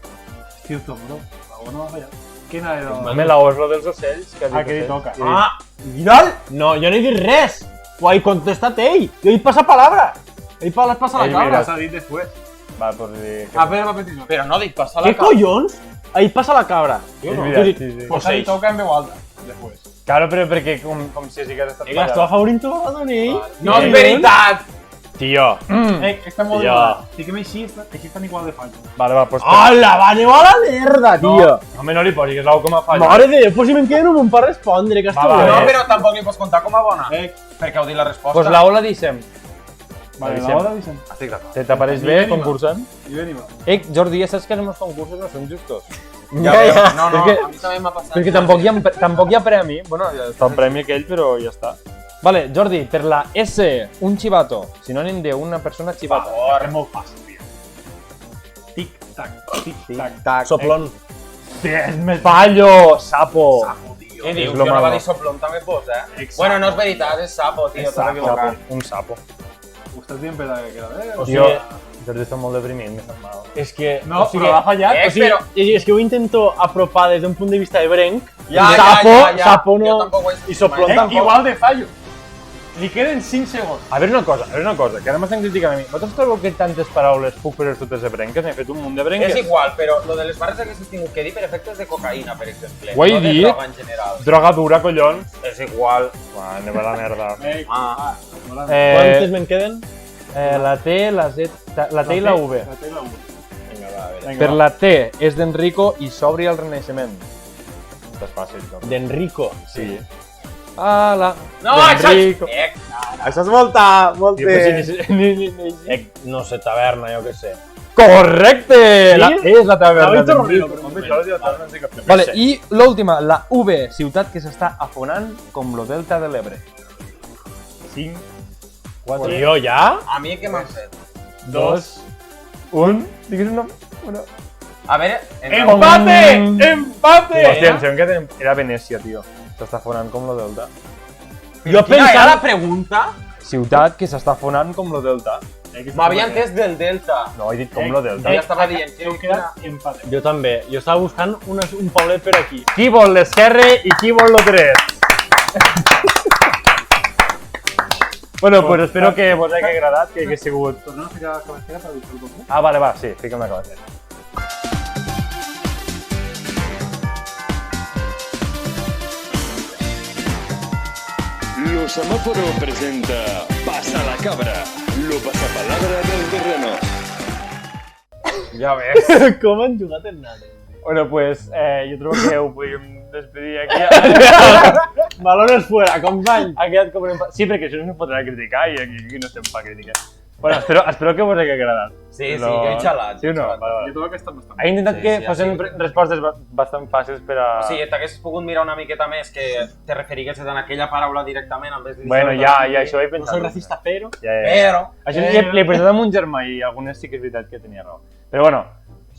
Cierto, bro. La O no va a fallar. ¿Quién ha ido? Home, la O és lo dels ocells. Que has Ah, dit que li ocells. toca. Ah, Vidal? No, jo no he dit res. Ho ha contestat ell. Jo he dit passa palabra. Ell les passa la Ell, cabra. mira. S'ha dit després. Va, pues dir... A ver, la petició. Però no dic passar Què collons? Ell passa la cabra. És Jo veritat, he dit, sí, sí. Pues ahí toca en veu alta. Després. Claro, però perquè com si hagués estat que estava favorint tot el Doni. No és veritat! Tio. Esta molt Ja. igual. Fiquem així estan igual de fallos. Vale, va, pues... Hola, va, aneu a la merda, tio. Home, no li posis, que és l'O com a falla. Mare de Déu, pues si me'n queden un per respondre, que Va, va, No, Eh. però tampoc li pots contar com a bona. Perquè heu dit la resposta. Pues la O la deixem. Vale, Avisem. la hora dicen. Estic d'acord. T'apareix bé, concursant? Y venimos. Jordi, ja saps que els meus concursos no són justos. Ja veu. No, Perquè, a mi també m'ha passat. perquè tampoc hi ha premi. Bueno, ja està el premi aquell, però ja està. Vale, Jordi, per la S, un chivato. Sinònim d'una persona chivata. Es muy fácil, tío. Tic-tac, tic-tac. Soplón. Fallo, sapo. Sapo, tio. Què És dius? lo Jo no malo. va dir soplón, també pots, Ex Bueno, no és sapo. veritat, és sapo, tio. És T'has sapo. equivocat. Un sapo. Usted bien peda que queda, ¿eh? O Jo, sigui, Jordi està molt deprimit, m'he fet mal. és que... No, o sigui, però l'ha fallat. Eh, o sigui, però- és que ho intento apropar des d'un punt de vista ebrenc. Ja, Sapo Jo no... tampoc ho he I soplón mai. tampoc. Igual de fallo. Li queden 5 segons. A veure una cosa, que ara m'estan criticant a mi. Vosaltres trobeu que tantes paraules puc fer totes ebrenques? N'he fet un munt d'ebrenques. És igual, però lo de les barres haguessis tingut que dir per efectes de cocaïna, per exemple. Ho he no de dit. droga en general. Droga dura, collons. És igual. Va, anem a la merda. Ah. Quantes me'n queden? La T, la Z, la T i la V. La T i la V. Vinga, va, a veure. Vinga, Per va. la T és d'Enrico i s'obri al Renaixement. Està fàcil, no? D'Enrico. Sí. Ala. No, això d'Enrico. és... Això és molta... Tio, però si No sé, taverna, jo què sé. Correcte! La E és la taverna David d'Enrico. Torrero, Home, això és la taverna d'Enrico. Vale, i l'última, la V, ciutat que s'està afonant com lo delta de l'Ebre. 5, 4, Tio, ja? A mi què m'han fet? 2, 1... Digues un nom. Una. A veure... ¡Empate! ¡Empate! Hòstia, em sembla que era Venècia, tio. S'està fonant com lo Delta. Jo Quina era la pensava... pregunta? Ciutat que s'està fonant com lo Delta. M'havia entès del Delta. No, he dit com lo Delta. Ja estava dient Heu que... quedat empate. Jo també. Jo estava buscant un poblet per aquí. Qui vol l'esquerre i qui vol lo dret? Bueno, pues espero que vos hagi agradat, que hagi sigut... Tornem a ficar la cabecera per dir el compte. Ah, vale, va, sí, fica'm la cabecera. Lo Semáforo presenta Pasa la Cabra, lo pasapalabra del terreno. Ja ves. Com han jugat en nada? Bueno, pues jo trobo que ho podríem despedir aquí. Balones fuera, company! Ha quedat com un empat. Sí, perquè això no es podrà criticar i aquí no estem per criticar. Bueno, espero que vos hagi agradat. Sí, jo he xalat. Sí o no? xalat. Vale, vale. Jo trobo que està bastant He intentat Sí, que sí, fossin sí. respostes bastant fàcils per a... O sigui, t'hagués pogut mirar una miqueta més que te referiguessis en aquella paraula directament en vez de... Bueno, ja, això ho he No pensat. soy racista, però... Ja. Però... Això li he presentat amb un germà i algunes sí que és veritat que tenia raó. Però bueno,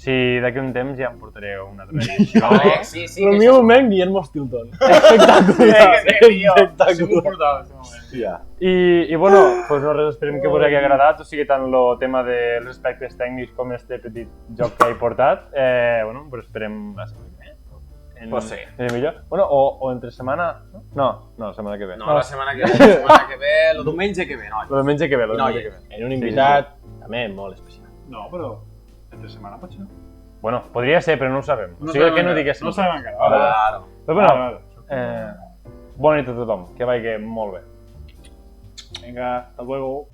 si d'aquí un temps ja em portaré una altra edició. Vale, sí, sí. El que meu això- moment, Guillermo Stilton. Espectacular, Ha sigut espectacular. brutal, aquest moment. Ja. I bueno, pues no res, esperem que vos hagi agradat, o sigui, tant el tema dels aspectes tècnics com este petit joc que he portat. Bueno, pues esperem la setmana que ve. Pues sí. Millor. Bueno, o entre setmana... No, la setmana que ve. No, la setmana que ve, el diumenge que ve, no. Lo diumenge que ve, lo No, diumenge que ve. En un invitat també molt especial. No, però... Entre setmana pot ser? Bueno, podria ser, però no ho sabem. O sigui que no diguéssim. No sabem encara. Vale. Claro. Però bueno, Vale. bona nit a tothom, que vagi molt bé. Venga, hasta luego.